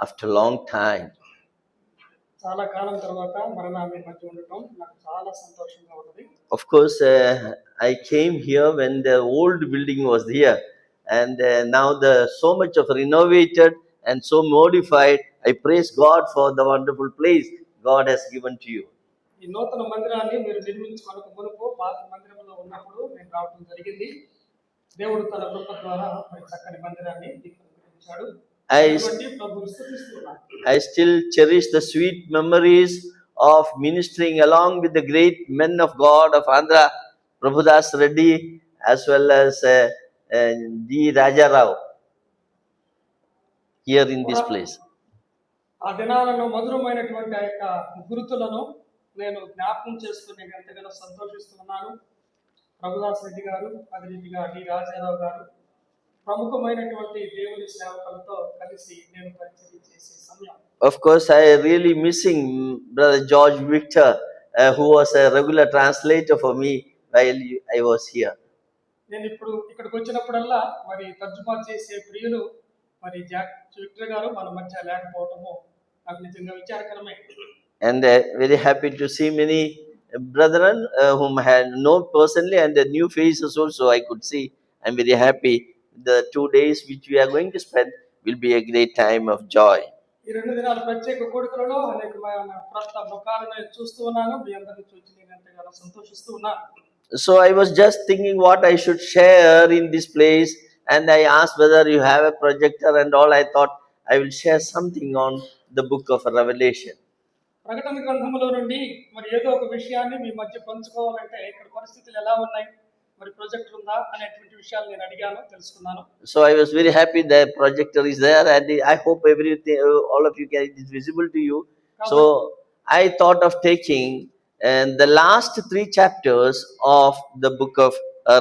after a long time. చాలా కాలం తర్వాత మరలా మీ మధ్య ఉండటం నాకు చాలా సంతోషంగా ఉన్నది. Of course, I came here when the old building was here, and now the so much of renovated and so modified. I praise God for the wonderful place God has given to you. ఈ నూతన మందిరాన్ని మీరు నిర్మించుకొనక మునుపు పాత మందిరంలో ఉన్నప్పుడు నేను రావడం జరిగింది. దేవుడు తన కృప ద్వారా మరి చక్కని మందిరాన్ని మీకు అనుగ్రహించాడు. I still cherish the sweet memories of ministering along with the great men of God of Andhra, Prabhudas Reddy, as well as D. Raja Rao, here in this place. ఆ దినాలలో మధురమైనటువంటి ఆ యొక్క గుర్తులను నేను జ్ఞాపకం చేసుకుని ఎంతగానో సంతోషిస్తున్నాను. ప్రభుదాస్ రెడ్డి గారు, అదే రీతిగా డి రాజారావు గారు, ప్రముఖమైనటువంటి దేవుని సేవకులతో కలిసి నేను పరిచయం చేసే సమయం. Of course, I really missing Brother George Victor, who was a regular translator for me while I was here. నేను ఇప్పుడు ఇక్కడికి వచ్చినప్పుడల్లా మరి తర్జుమా చేసే ప్రియులు మరి విక్టర్ గారు మన మధ్య లేకపోవటము నాకు నిజంగా విచారకరమే. And very happy to see many brethren whom I had known personally, and the new faces also I could see. I'm very happy. The 2 days which we are going to spend will be a great time of joy. ఈ 2 దినాల ప్రత్యేక కూడికలలో అనేకమైన ప్రత్త ముఖాలను చూస్తూ ఉన్నాను. మీ అందరిని చూసి నేను ఎంతగానో సంతోషిస్తూ ఉన్నాను. So I was just thinking what I should share in this place, and I asked whether you have a projector and all. I thought I will share something on the book of Revelation. ప్రకటన గ్రంథములో నుండి మరి ఏదో ఒక విషయాన్ని మీ మధ్య పంచుకోవాలంటే ఇక్కడ పరిస్థితులు ఎలా ఉన్నాయి, మరి ప్రొజెక్టర్ ఉందా అనేటువంటి విషయాలు నేను అడిగాను, తెలుసుకున్నాను. So I was very happy the projector is there, and I hope everything, all of you can, it is visible to you. So I thought of taking the last 3 chapters of the book of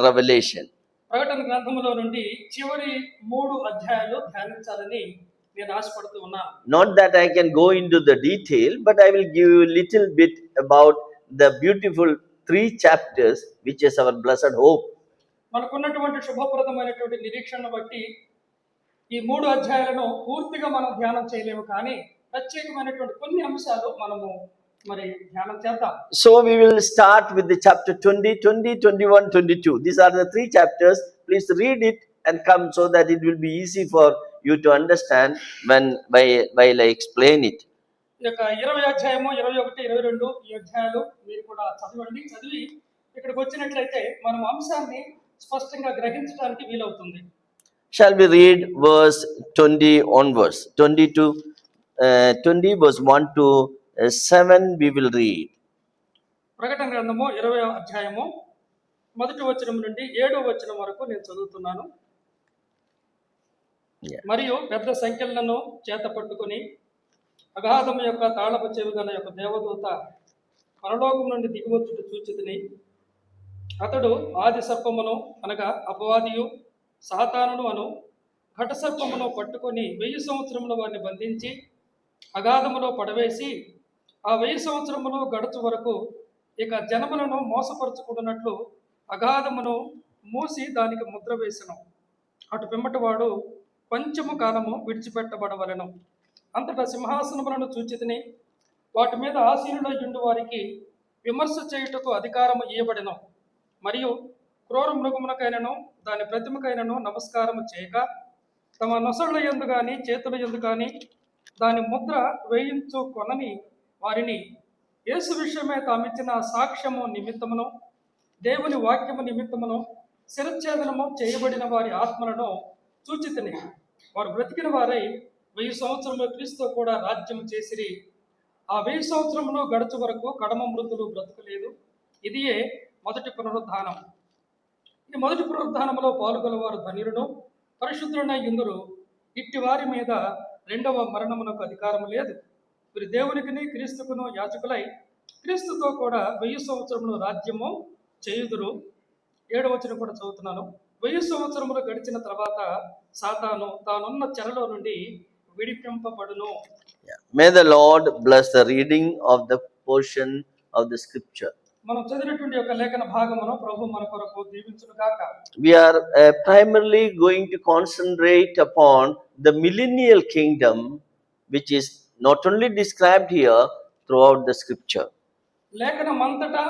Revelation. ప్రకటన గ్రంథములో నుండి చివరి 3 అధ్యాయాలు ధ్యానించాలని నేను ఆశపడుతూ ఉన్నాను. Not that I can go into the detail, but I will give you a little bit about the beautiful 3 chapters which is our blessed hope. మనకున్నటువంటి శుభప్రదమైనటువంటి నిరీక్షణను బట్టి ఈ 3 అధ్యాయాలను పూర్తిగా మనం ధ్యానం చేయలేము, కానీ ప్రత్యేకమైనటువంటి కొన్ని అంశాలు మనము మరి ధ్యానం చేద్దాం. So we will start with the chapter 20, 21, 22. These are the 3 chapters. Please read it and come so that it will be easy for you to understand while I explain it. ఇక 20 అధ్యాయము 21, 22 ఈ అధ్యాయాలు మీరు కూడా చదవండి. చదివి ఇక్కడికి వచ్చినట్లయితే మనం అంశాన్ని స్పష్టంగా గ్రహించడానికి వీలవుతుంది. Shall we read verse 20 onwards? 20 verse 1 to 7 we will read. ప్రకటన గ్రంథము 20వ అధ్యాయము 1వ వచనం నుండి 7వ వచనం వరకు నేను చదువుతున్నాను. మరియు పెద్ద సంఖ్యలను చేత పట్టుకొని అగాధము యొక్క తాళపు చెవి గల యొక్క దేవదూత పరలోకం నుండి దిగివచ్చుట చూచితిని. అతడు ఆది సర్పమును అనగా అపవాదియు సాతానును అను ఘట సర్పమును పట్టుకొని 1000 సంవత్సరముల వారిని బంధించి అగాధములో పడవేసి ఆ 1000 సంవత్సరములు గడుచు వరకు ఇక జనములను మోసపరచుకున్నట్లు అగాధమును మూసి దానికి ముద్ర వేసెను. అటు పిమ్మటి వాడు కొంచెము కాలము విడిచిపెట్టబడవలెను. అంతటా సింహాసనములను చూచితిని. వాటి మీద ఆసీనులై ఉండు వారికి విమర్శ చేయుటకు అధికారము ఇయ్యబడెను. మరియు క్రూర మృగమునకైనను దాని ప్రతిమకైనను నమస్కారము చేయక తమ నొసళ్ళ యందు గాని చేతుల యందు గాని దాని ముద్ర వేయించు కొనని వారిని యేసు విషయమే తామిచ్చిన సాక్ష్యము నిమిత్తమును దేవుని వాక్యము నిమిత్తమును శిరచ్ఛేదనము చేయబడిన వారి ఆత్మలను చూచితిని. వారు బ్రతికిన వారై 1000 సంవత్సరములు క్రీస్తుతో కూడా రాజ్యం చేసిరి. ఆ 1000 సంవత్సరములు గడుచు వరకు కడమ మృతులు బ్రతుకులేదు. ఇదియే మొదటి పునరుద్ధానం. ఈ మొదటి పునరుద్ధానములో పాల్గొనవారు ధన్యులను పరిశుద్ధులైన ఇందురు. ఇట్టి వారి మీద రెండవ మరణమునకు అధికారం లేదు. వీరు దేవునికిని క్రీస్తుకును యాజకులై క్రీస్తుతో కూడా 1000 సంవత్సరములు రాజ్యము చేయుదురు. 7వ వచనం కూడా చదువుతున్నాను. 1000 సంవత్సరములు గడిచిన తర్వాత సాతాను తానున్న చెరలో నుండి విడిపింపబడును. May the Lord bless the reading of the portion of the scripture. మనం చదివినటువంటి యొక్క లేఖన భాగమును ప్రభు మన కొరకు దీవించును గాక. We are primarily going to concentrate upon the millennial kingdom which is not only described here throughout the scripture. లేఖనం అంతటా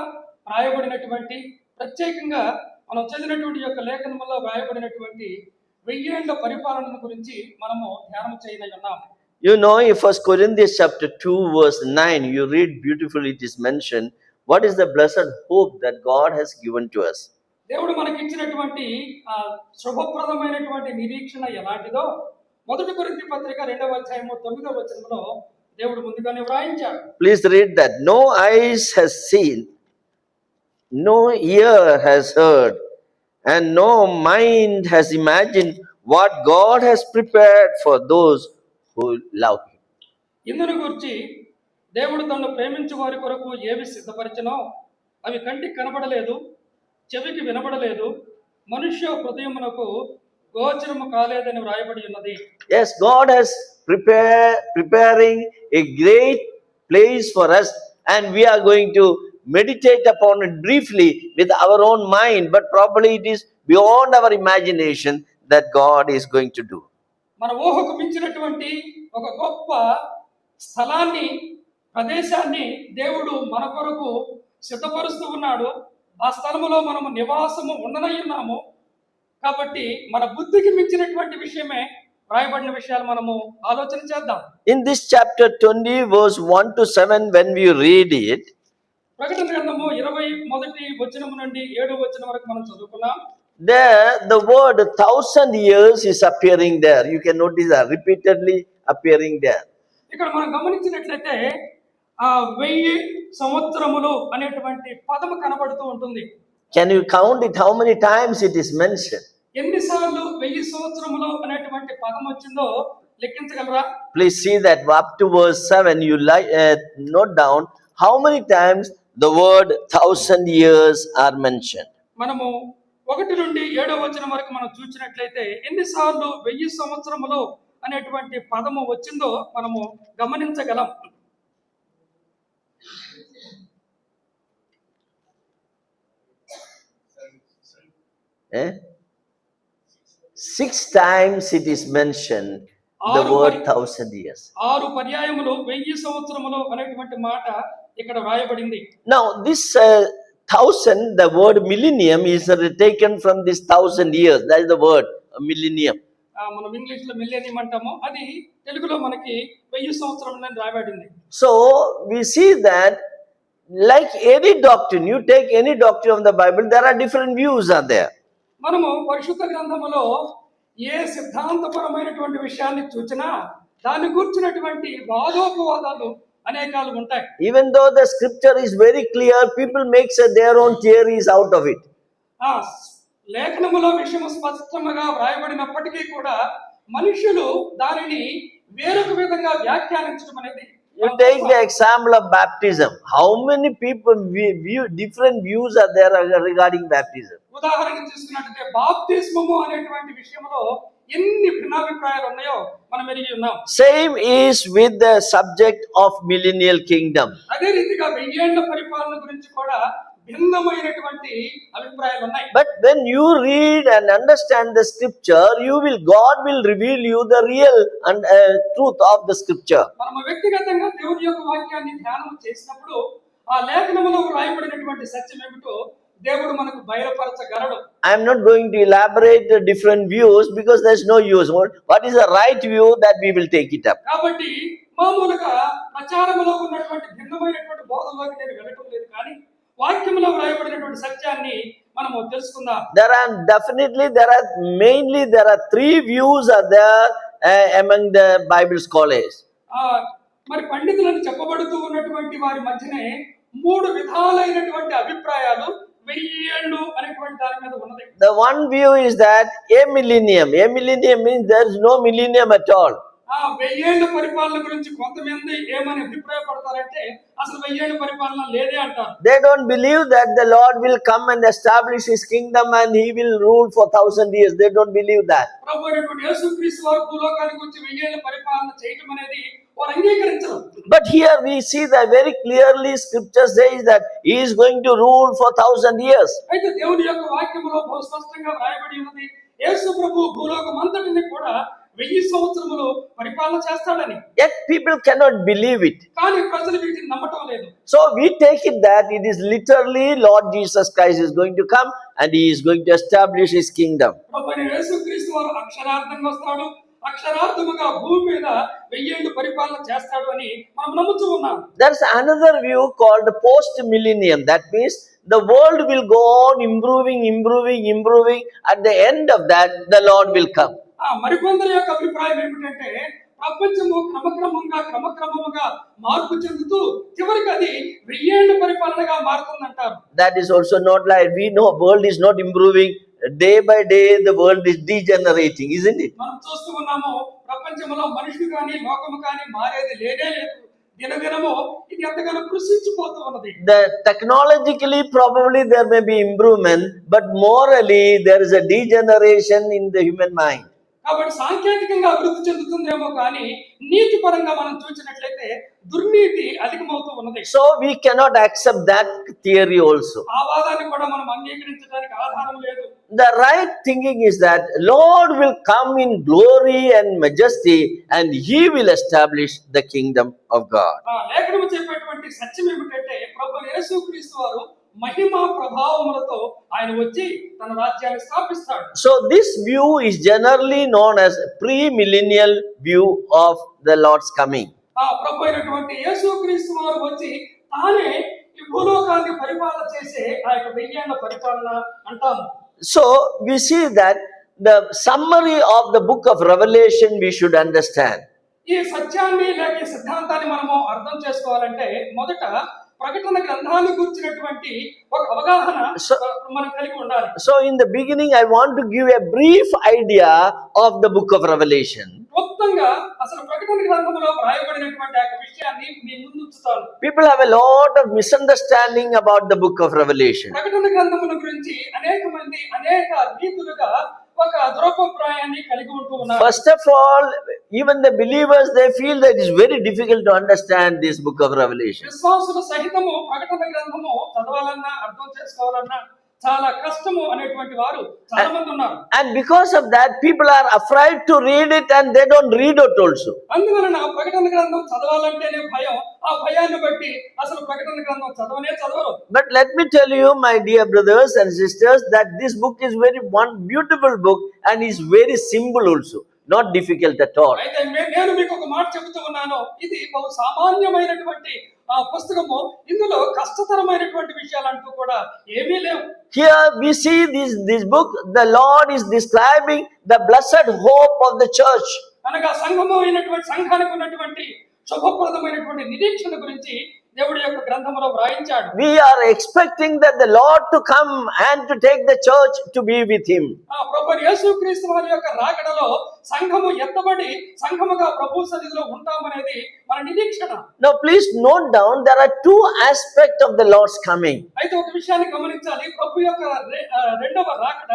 రాయబడినటువంటి ప్రత్యేకంగా మనం చదివినటువంటి యొక్క లేఖనములో రాయబడినటువంటి 1000 ఏళ్ల పరిపాలన గురించి మనము ధ్యానం చేయనై ఉన్నాం. You know, in 1 Corinthians chapter 2 verse 9, you read beautifully, it is mentioned, what is the blessed hope that God has given to us? దేవుడు మనకి ఇచ్చినటువంటి శుభప్రదమైనటువంటి నిరీక్షణ ఎలాంటిదో 1 కొరింథీ పత్రిక 2వ అధ్యాయము 9వ వచనంలో దేవుడు ముందుగానే వ్రాయించాడు. Please read that. No eyes has seen, no ear has heard, and no mind has imagined what God has prepared for those who love Him. ఇందును గురించి దేవుడు తనను ప్రేమించు వారి కొరకు ఏవి సిద్ధపరిచినో అవి కంటికి కనబడలేదు, చెవికి వినబడలేదు, మనుష్య హృదయమునకు గోచరము కాలేదని వ్రాయబడి ఉన్నది. Yes, God has preparing a great place for us, and we are going to meditate upon it briefly with our own mind, but probably it is beyond our imagination that God is going to do. మన ఊహకు మించినటువంటి ఒక గొప్ప స్థలాన్ని, ప్రదేశాన్ని దేవుడు మన కొరకు సిద్ధపరుస్తూ ఉన్నాడు. ఆ స్థలములో మనము నివాసము ఉండనై ఉన్నాము. కాబట్టి మన బుద్ధికి మించినటువంటి విషయమే రాయబడిన విషయాలు మనము ఆలోచన చేద్దాం. In this chapter 20 verse 1 to 7, when we read it, ప్రకటన గ్రంథము 21వ వచనం నుండి 7వ వచనం వరకు మనం చదువుకున్నాం. there the word 1000 years is appearing there. You can notice that repeatedly appearing there. ఇక్కడ మనం గమనించినట్లయితే ఆ 1000 సంవత్సరములు అనేటువంటి పదము కనబడుతూ ఉంటుంది. Can you count it? How many times it is mentioned? ఎన్నిసార్లు 1000 సంవత్సరములు అనేటువంటి పదం వచ్చిందో లెక్కించగలరా? Please see that up to verse 7, you note down how many times the word 1000 years are mentioned. మనము 1 నుండి 7వ వచనం వరకు మనం చూసినట్లయితే ఎన్నిసార్లు 1000 సంవత్సరములు అనేటువంటి పదము వచ్చిందో మనము గమనించగలం. Eh? 6 times it is mentioned the word 1000 years. 6 పర్యాయములు 1000 సంవత్సరములు అనేటువంటి మాట ఇక్కడ రాయబడింది. Now this 1000, the word millennium is taken from this 1000 years. That is the word millennium. మనం ఇంగ్లీష్ లో మిలియనియం అంటాము, అది తెలుగులో మనకి 1000 సంవత్సరములని రాయబడింది. So we see that like any doctrine, you take any doctrine of the Bible, there are different views are there. మనము పరిశుద్ధ గ్రంథములో ఏ సిద్ధాంతపరమైనటువంటి విషయాన్ని చూచినా దాన్ని కూర్చున్నటువంటి వాదోపవాదాలు అనేకాలు ఉంటాయి. Even though the scripture is very clear, people make their own theories out of it. లేఖనములో విషయము స్పష్టంగా వ్రాయబడినప్పటికీ కూడా మనుషులు దానిని వేరొక విధంగా వ్యాఖ్యానించడం అనేది. You take the example of baptism. How many people different views are there regarding baptism? ఉదాహరణకు తీసుకున్నట్లయితే బాప్తిస్మము అనేటువంటి విషయంలో ఎన్ని భిన్నాభిప్రాయాలు ఉన్నాయో మనం ఎరిగి ఉన్నాం. Same is with the subject of millennial kingdom. అదే రీతిగా 1000 ఏళ్ల పరిపాలన గురించి కూడా భిన్నమైనటువంటి అభిప్రాయాలు ఉన్నాయి. But when you read and understand the scripture, God will reveal you the real and truth of the scripture. మనం వ్యక్తిగతంగా దేవుని యొక్క వాక్యాన్ని ధ్యానం చేసినప్పుడు ఆ లేఖనములో రాయబడినటువంటి సత్యం ఏమిటో దేవుడు మనకు బయలుపరచగలడు. I am not going to elaborate the different views because there is no use. What is the right view that we will take it up? కాబట్టి మామూలుగా ప్రచారములో ఉన్నటువంటి భిన్నమైనటువంటి బోధనలోకి నేను వెళ్ళటం లేదు, కానీ వాక్యములో రాయబడినటువంటి సత్యాన్ని మనము తెలుసుకుందాం. There are mainly 3 views are there among the Bible scholars. మరి పండితులను చెప్పబడుతూ ఉన్నటువంటి వారి మధ్యనే 3 విధాలైనటువంటి అభిప్రాయాలు 1000 ఏళ్ళు అనేటువంటి దాని మీద ఉన్నది. The one view is that a millennium means there is no millennium at all. 1000 ఏళ్ల పరిపాలన గురించి కొంతమంది ఏమని అభిప్రాయపడతారంటే అసలు 1000 ఏళ్ల పరిపాలన లేదే అంటారు. They don't believe that the Lord will come and establish His kingdom and He will rule for 1000 years. They don't believe that. ప్రభువైనటువంటి యేసుక్రీస్తు వారు భూలోకానికి వచ్చి 1000 ఏళ్ల పరిపాలన చేయడం అనేది వారు అంగీకరించరు. But here we see that very clearly Scripture says that He is going to rule for 1000 years. అయితే దేవుని యొక్క వాక్యములో బహు స్పష్టంగా రాయబడి ఉన్నది యేసు ప్రభు భూలోకమంతటిని కూడా 1000 సంవత్సరములు పరిపాలన చేస్తాడని. Yet people cannot believe it. కానీ ప్రజలు వీటిని నమ్మటం లేదు. So we take it that it is literally Lord Jesus Christ is going to come and he is going to establish his kingdom. ప్రభువైన యేసుక్రీస్తు వారు అక్షరార్థంగా వస్తాడు, అక్షరార్థముగా భూమి మీద 1000 ఏళ్ళు పరిపాలన చేస్తాడు అని మనం నమ్ముతూ ఉన్నాం. There's another view called the post-millennium. That means the world will go on improving. At the end of that, the Lord will come. మరికొందరి యొక్క అభిప్రాయం ఏమిటంటే ప్రపంచము క్రమక్రమంగా మార్పు చెందుతూ చివరికి అది 1000 ఏళ్ళ పరిపాలనగా మారుతుందంటారు. That is also not like we know world is not improving. Day by day, the world is degenerating, isn't it? మనం చూస్తూ ఉన్నాము ప్రపంచంలో మనుషులు కానీ లోకము కానీ మారేది లేనే లేదు. దినదినము ఇది ఎంతగానో కృషించిపోతూ ఉన్నది. The technologically probably there may be improvement, but morally there is a degeneration in the human mind. కాబట్టి సాంకేతికంగా అభివృద్ధి చెందుతుందేమో కానీ నీతి పరంగా మనం చూసినట్లయితే దుర్నీతి అధికమవుతూ ఉన్నది. So we cannot accept that theory also. ఆ వాదాన్ని కూడా మనం అంగీకరించడానికి ఆధారం లేదు. The right thinking is that Lord will come in glory and majesty and he will establish the kingdom of God. లేఖనము చెప్పేటువంటి సత్యం ఏమిటంటే ప్రభువైన యేసుక్రీస్తు వారు మహిమ ప్రభావములతో ఆయన వచ్చి తన రాజ్యాన్ని స్థాపిస్తాడు. So this view is generally known as pre-millennial view of the Lord's coming. ప్రభువైనటువంటి యేసుక్రీస్తు వారు వచ్చి తానే ఈ భూలోకాన్ని పరిపాలన చేసే ఆ యొక్క 1000 ఏళ్ల పరిపాలన అంటాము. So we see that the summary of the book of Revelation we should understand. ఈ సత్యాన్ని లేక ఈ సిద్ధాంతాన్ని మనము అర్థం చేసుకోవాలంటే మొదట ప్రకటన గ్రంథాన్ని గురించినటువంటి ఒక అవగాహన మనం కలిగి ఉండాలి. So in the beginning I want to give a brief idea of the book of Revelation. మొత్తంగా అసలు ప్రకటన గ్రంథములో వ్రాయబడినటువంటి ఆ విషయాన్ని మీ ముందు ఉంచుతాను. People have a lot of misunderstanding about the book of Revelation. ప్రకటన గ్రంథముల గురించి అనేక మంది అనేక రీతులుగా ఒక దురభిప్రాయాన్ని కలిగి ఉంటూ ఉన్నారు. First of all, even the believers they feel that it is very difficult to understand this book of Revelation. విశ్వాసుల సహితము ప్రకటన గ్రంథము చదవాలన్నా అర్థం చేసుకోవాలన్నా చాలా కష్టము అనేటువంటి వారు చాలా మంది ఉన్నారు. And because of that people are afraid to read it and they don't read it also. అందువలన ప్రకటన గ్రంథం చదవాలంటేనే భయం. ఆ భయాన్ని బట్టి అసలు ప్రకటన గ్రంథం చదవరు. But let me tell you, my dear brothers and sisters, that this book is very one beautiful book and is very simple also, not difficult at all. అయితే నేను మీకు ఒక మాట చెబుతూ ఉన్నాను, ఇది బహు సామాన్యమైనటువంటి పుస్తకము. ఇందులో కష్టతరమైనటువంటి విషయాలంటూ కూడా ఏమీ లేవు. Here we see this book, the Lord is describing the blessed hope of the church. అనగా సంఘము అయినటువంటి సంఘానికి ఉన్నటువంటి శుభప్రదమైనటువంటి నిరీక్షణ గురించి దేవుడి యొక్క గ్రంథములో వ్రాయించాడు. We are expecting that the Lord to come and to take the church to be with him. ప్రభువైన యేసుక్రీస్తు వారి యొక్క రాకడలో సంఘము ఎత్తబడి సంఘముగా ప్రభు సన్నిధిలో ఉంటామనేది మన నిరీక్షణ. Now please note down, there are two aspects of the Lord's coming. అయితే ఒక విషయాన్ని గమనించాలి, ప్రభు యొక్క రెండవ రాకడ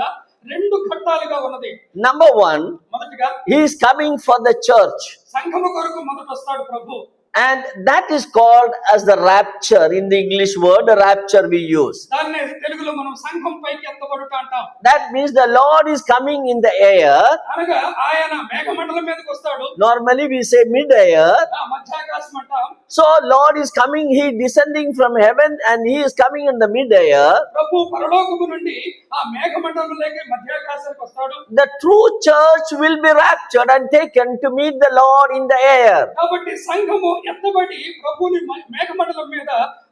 రెండు ఘట్టాలుగా ఉన్నది. Number one, మొదటిగా he is coming for the church. సంఘము కొరకు మొదట వస్తాడు ప్రభు. And that is called as the rapture. In the English word, rapture we use. దాన్నే తెలుగులో మనం సంఘం పైకి ఎత్తబడుట అంటాం. That means the Lord is coming in the air. అనగా ఆయన మేఘమండలం మీదకి వస్తాడు. Normally we say mid-air. మధ్యాకాశం అంటాం. So Lord is coming, he is descending from heaven and he is coming in the mid-air. ప్రభు పరలోకము నుండి ఆ మేఘమండలంలోకి మధ్యాకాశానికి వస్తాడు. The true church will be raptured and taken to meet the Lord in the air. కాబట్టి సంఘము ఎత్తబడి ప్రభుని మేఘమండలం మీద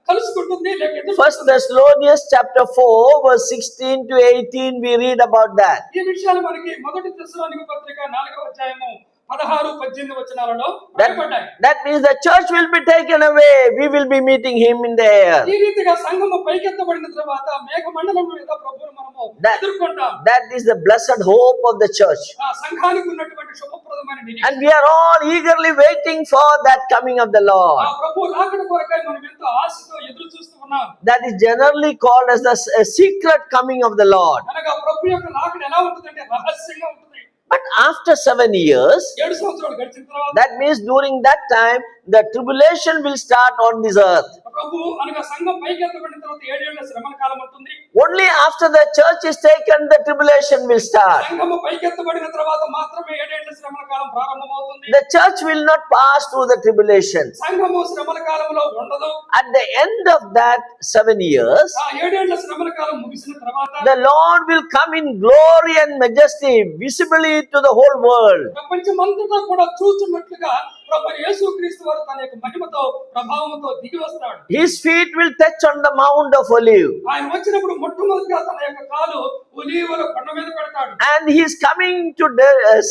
కలుసుకుంటుంది. First Thessalonians chapter 4 verse 16 to 18 we read about that. ఈ విషయాలు మనకి మొదటి తెస్సలోనిక పత్రిక 4వ అధ్యాయము 16-18 వచనాలలో రాయబడ్డాయి. That means the church will be taken away. We will be meeting him in the air. ఈ రీతిగా సంఘము పైకెత్తబడిన తర్వాత మేఘమండలం మీద ప్రభువును మనము ఎదుర్కొంటాం. That is the blessed hope of the church. ఆ సంఘానికి ఉన్నటువంటి శుభప్రదమైన నిరీక్షణ. And we are all eagerly waiting for that coming of the Lord. ఆ ప్రభువు రాకడ కొరకై మనం ఎంతో ఆశతో ఎదురు చూస్తూ ఉన్నాం. That is generally called as the secret coming of the Lord. అనగా ప్రభు యొక్క రాకడ ఎలా ఉంటుందంటే రహస్యంగా ఉంటుంది. But after 7 years, 7 సంవత్సరాలు గడిచిన తర్వాత, that means during that time, the tribulation will start on this earth. ప్రభు అనగా సంఘం పైకెత్తబడిన తర్వాత 7 ఏళ్ల శ్రమల కాలం ఉంటుంది. Only after the church is taken, the tribulation will start. సంఘము పైకెత్తబడిన తర్వాత మాత్రమే 7 ఏళ్ల శ్రమల కాలం ప్రారంభమవుతుంది. The church will not pass through the tribulation. సంఘము శ్రమల కాలంలో ఉండదు. At the end of that 7 years, ఆ 7 ఏళ్ల శ్రమల కాలం ముగిసిన తర్వాత the Lord will come in glory and majesty visibly to the whole world. ప్రపంచమంతటా కూడా చూచున్నట్లుగా ప్రభు యేసుక్రీస్తు వారు తన యొక్క మహిమతో ప్రభావంతో దిగి వస్తాడు. His feet will touch on the Mount of Olive. ఆయన వచ్చినప్పుడు మొట్టమొదటిగా తన యొక్క కాలు ఒలీవల కొండ మీద పెడతాడు. And he is coming to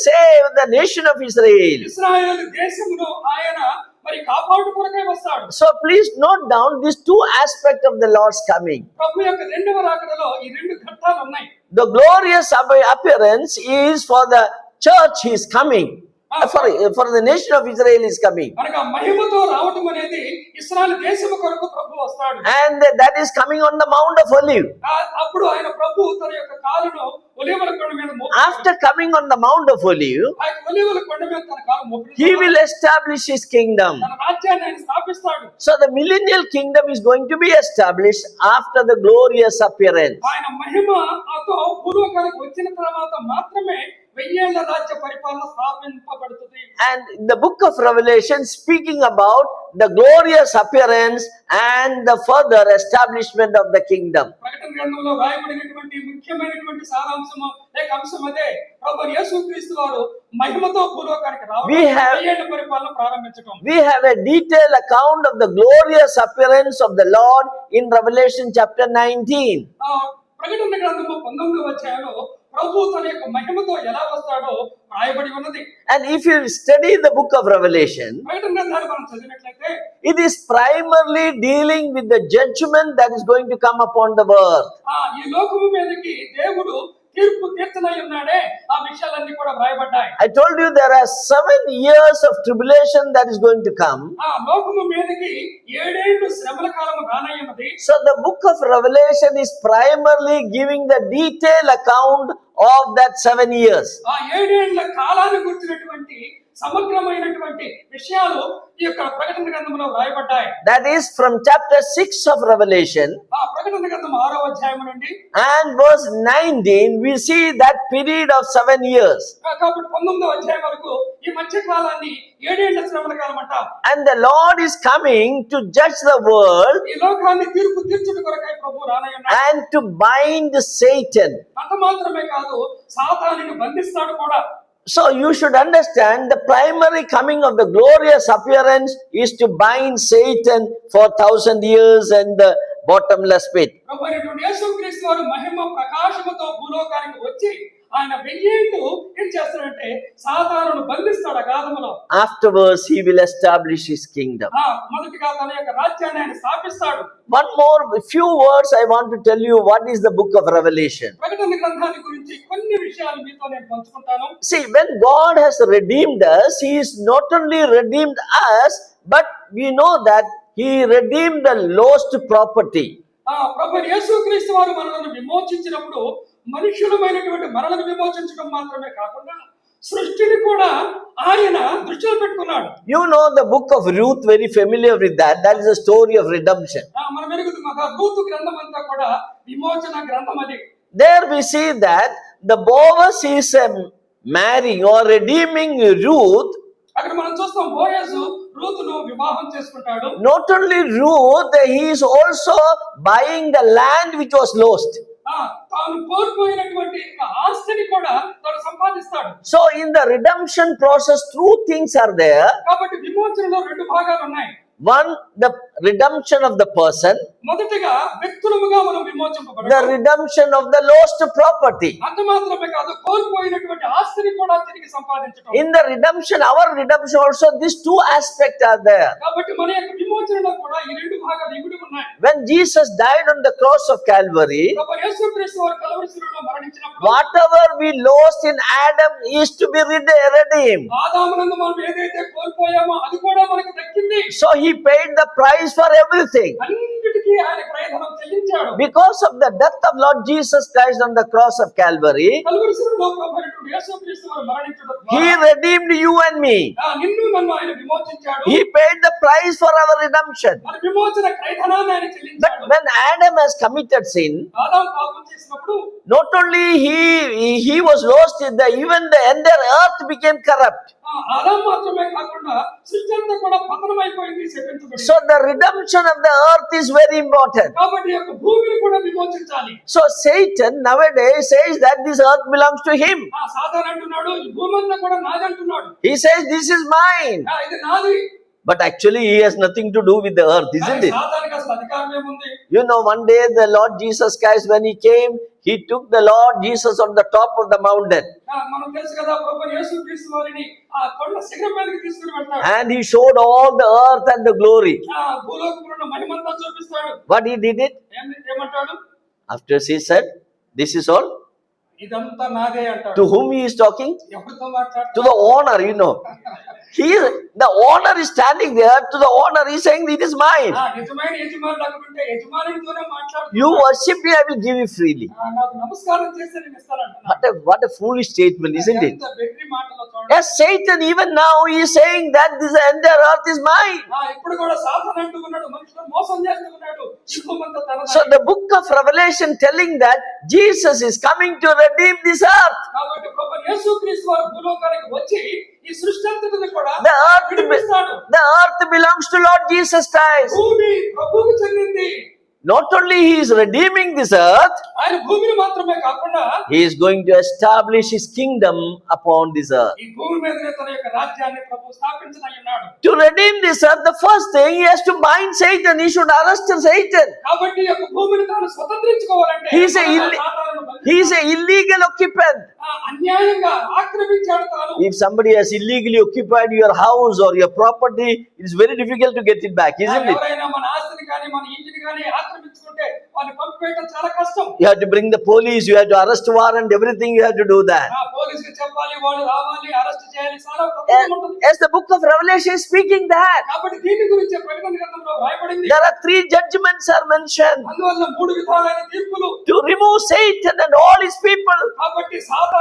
save the nation of Israel. ఇశ్రాయేలు దేశమును ఆయన మరి కాపాడు కొరకై వస్తాడు. So please note down these two aspects of the Lord's coming. ప్రభు యొక్క రెండవ రాకడలో ఈ రెండు ఘట్టాలు ఉన్నాయి. The glorious appearance is for the church he is coming. For the nation of Israel is coming. అనగా మహిమతో రావటం అనేది ఇశ్రాయేలు దేశము కొరకు ప్రభు వస్తాడు. And that is coming on the Mount of Olive. అప్పుడు ఆయన ప్రభు తన యొక్క కాలును ఒలీవల కొండ మీద మోపుతాడు. After coming on the Mount of Olive, ఆ ఒలీవల కొండ మీద తన కాలు మోపుతాడు. he will establish his kingdom. తన రాజ్యాన్ని ఆయన స్థాపిస్తాడు. So the millennial kingdom is going to be established after the glorious appearance. ఆయన మహిమతో పూర్వకాలకు వచ్చిన తర్వాత మాత్రమే 1000 ఏళ్ల రాజ్య పరిపాలన స్థాపింపబడుతుంది. And the book of Revelation speaking about the glorious appearance and the further establishment of the kingdom. ప్రకటన గ్రంథంలో రాయబడినటువంటి ముఖ్యమైనటువంటి సారాంశము లేక అంశం అదే ప్రభు యేసుక్రీస్తు వారు మహిమతో పూర్వకానికి రావడం 1000 ఏళ్ల పరిపాలన ప్రారంభించడం. We have a detailed account of the glorious appearance of the Lord in Revelation chapter 19. ప్రకటన గ్రంథము 19వ అధ్యాయంలో ప్రభు తన యొక్క మహిమతో ఎలా వస్తాడో రాయబడి ఉన్నది. And if you study the book of Revelation, ప్రకటన గ్రంథాన్ని మనం చదివినట్లయితే it is primarily dealing with the judgment that is going to come upon the earth. ఈ లోకము మీదకి దేవుడు తీర్పు తీర్చనై ఉన్నాడే ఆ విషయాలన్నీ కూడా రాయబడ్డాయి. I told you there are 7 years of tribulation that is going to come. ఆ లోకము మీదకి 7 ఏళ్ల శ్రమల కాలము రానయ్యున్నది. So the book of Revelation is primarily giving the detailed account of that 7 years. ఆ 7 ఏళ్ల కాలాన్ని గురించినటువంటి సమగ్రమైనటువంటి విషయాలు ఈ యొక్క ప్రకటన గ్రంథంలో రాయబడ్డాయి. That is from chapter 6 of Revelation. ఆ ప్రకటన గ్రంథం 6వ అధ్యాయం నుండి And verse 19 we see that period of 7 years. కాబట్టి 19వ అధ్యాయం వరకు ఈ మధ్య కాలాన్ని 7 ఏళ్ల శ్రమల కాలం అంటారు. And the Lord is coming to judge the world ఈ లోకాన్ని తీర్పు తీర్చుట కొరకై ప్రభువు రానయ్యున్నాడు. and to bind Satan. అంత మాత్రమే కాదు సాతానుని బంధిస్తాడు కూడా. So you should understand the primary coming of the glorious appearance is to bind Satan for 1000 years and the bottomless pit. ప్రభువైనటువంటి యేసుక్రీస్తు వారు మహిమ ప్రకాశముతో భూలోకానికి వచ్చి ఆయన 1000 ఏళ్లు ఏం చేస్తాడంటే సాతానును బంధిస్తాడు అగాధములో. Afterwards he will establish his kingdom. మొదటిగా తన యొక్క రాజ్యాన్ని ఆయన స్థాపిస్తాడు. One more few words I want to tell you what is the book of Revelation. ప్రకటన గ్రంథాన్ని గురించి కొన్ని విషయాలు మీతో నేను పంచుకుంటాను. See, when God has redeemed us, he is not only redeemed us, but we know that he redeemed the lost property. ప్రభు యేసుక్రీస్తు వారు మనల్ని విమోచించినప్పుడు మనుషులమైనటువంటి మనల్ని విమోచించడం మాత్రమే కాకుండా సృష్టిని కూడా ఆయన దృష్టిలో పెట్టుకున్నాడు. You know the book of Ruth, very familiar with that. That is a story of redemption. మనం ఎరుగుతున్న రూతు గ్రంథం అంతా కూడా విమోచన గ్రంథం అది. There we see that the Boaz is marrying or redeeming Ruth. అక్కడ మనం చూస్తాం బోయజు రూతును వివాహం చేసుకుంటాడు. Not only Ruth, he is also buying the land which was lost. తాను కోల్పోయినటువంటి ఆస్తిని కూడా తాను సంపాదిస్తాడు. So in the redemption process, two things are there. కాబట్టి విమోచనలో రెండు భాగాలు ఉన్నాయి. One, the redemption of the person. మొదటిగా వ్యక్తులుగా మనం విమోచింపబడడం. The redemption of the lost property. అంత మాత్రమే కాదు కోల్పోయినటువంటి ఆస్తిని కూడా తిరిగి సంపాదించడం. In the redemption, our redemption also, these two aspects are there. కాబట్టి మన యొక్క విమోచనలో కూడా ఈ రెండు భాగాలు ఇమిడి ఉన్నాయి. When Jesus died on the cross of Calvary, యేసుక్రీస్తు వారు కల్వరి శిలువలో మరణించినప్పుడు whatever we lost in Adam is to be redeemed. ఆదామునందు మనం ఏదైతే కోల్పోయామో అది కూడా మనకు దక్కింది. So he paid the price for everything. అన్నిటికీ ఆయన క్రయధనం చెల్లించాడు. Because of the death of Lord Jesus Christ on the cross of Calvary, Calvary శిలువలో ప్రభువైనటువంటి యేసుక్రీస్తు వారు మరణించడం He ద్వారా redeemed you and me. నిన్ను నన్ను ఆయన విమోచించాడు. He paid the price for our redemption. మన విమోచన క్రయధనాన్ని ఆయన But చెల్లించాడు. when Adam has committed sin, ఆదాము పాపం చేసినప్పుడు not only he was lost, even the entire earth became corrupt. ఆదాము మాత్రమే కాకుండా సృష్టి అంతా కూడా పతనమైపోయింది, శపించబడింది. So the redemption of the earth is very important. కాబట్టి ఈ యొక్క భూమిని కూడా విమోచించాలి. So Satan nowadays says that this earth belongs to him. సాతాను అంటున్నాడు ఈ భూమి అంతా కూడా నాదంటున్నాడు. He says this is mine. ఇది నాది. But actually he has nothing to do with the earth, isn't it? సాతానుకి అసలు అధికారం ఏముంది? You know, one day the Lord Jesus Christ, when he came, he took the Lord Jesus on the top of the mountain. మనం తెలుసు కదా ప్రభువు యేసుక్రీస్తు వారిని ఆ కొండ శిఖరం మీదకి తీసుకుని వెళ్తాడు. And he showed all the earth and the glory. భూలోకంలో ఉన్న మహిమంతా చూపిస్తాడు. What he did it? ఏమంటాడు? After he said, this is all. ఇదంతా నాదే అంటాడు. To whom he is talking? ఎవరితో మాట్లాడుతాడు? To the owner, you know. The owner is standing there. To the owner, he is saying, it is mine. నిజమైన యజమానుడు అక్కడుంటే యజమానితోనే మాట్లాడుతాడు. You worship me, I will give you freely. నాకు నమస్కారం చేస్తే నేను ఇస్తానంటున్నాడు. What a foolish statement, isn't it? ఎంత వెర్రి మాటలో చూడండి. Yes, Satan even now he is saying that this entire earth is mine. ఇప్పుడు కూడా సాతాను అంటూ ఉన్నాడు, మనుషులను మోసం చేస్తూ ఉన్నాడు. ఈ భూమంతా తనదే. So the book of Revelation telling that Jesus is coming to redeem this earth. కాబట్టి ప్రభువు యేసుక్రీస్తు వారు భూలోకానికి వచ్చి ఈ సృష్టి అంతటిని కూడా The విడిపిస్తాడు. earth belongs to Lord Jesus Christ. భూమి ప్రభువుకు చెందింది. Not only he is redeeming this earth, ఆయన భూమిని మాత్రమే కాకుండా he is going to establish his kingdom upon this earth. ఈ భూమి మీదనే తన యొక్క రాజ్యాన్ని ప్రభువు స్థాపించనయ్యున్నాడు. To redeem this earth, the first thing he has to bind Satan. He should arrest Satan. కాబట్టి ఈ యొక్క భూమిని తాను స్వతంత్రించుకోవాలంటే He is a he is an illegal occupant. అన్యాయంగా ఆక్రమించాడు తాను. If somebody has illegally occupied your house or your property, it is very difficult to get it back, isn't it? ఎవరైనా మన ఆస్తిని కానీ మన ఇంటిని కానీ ఆక్రమించుకుంటే వారిని పంపివేయడం చాలా కష్టం. You have to bring the police, you have to arrest warrant, everything you have to do that. పోలీసుకి చెప్పాలి, వాళ్ళు రావాలి, అరెస్ట్ చేయాలి, చాలా తప్పకుండా ఉంటుంది. As the book of Revelation is speaking that, కాబట్టి దీని గురించి ప్రకటన గ్రంథంలో రాయబడింది. there are 3 judgments are mentioned అందువల్ల 3 విధాలైన తీర్పులు. to remove Satan and all his people. కాబట్టి సాతాను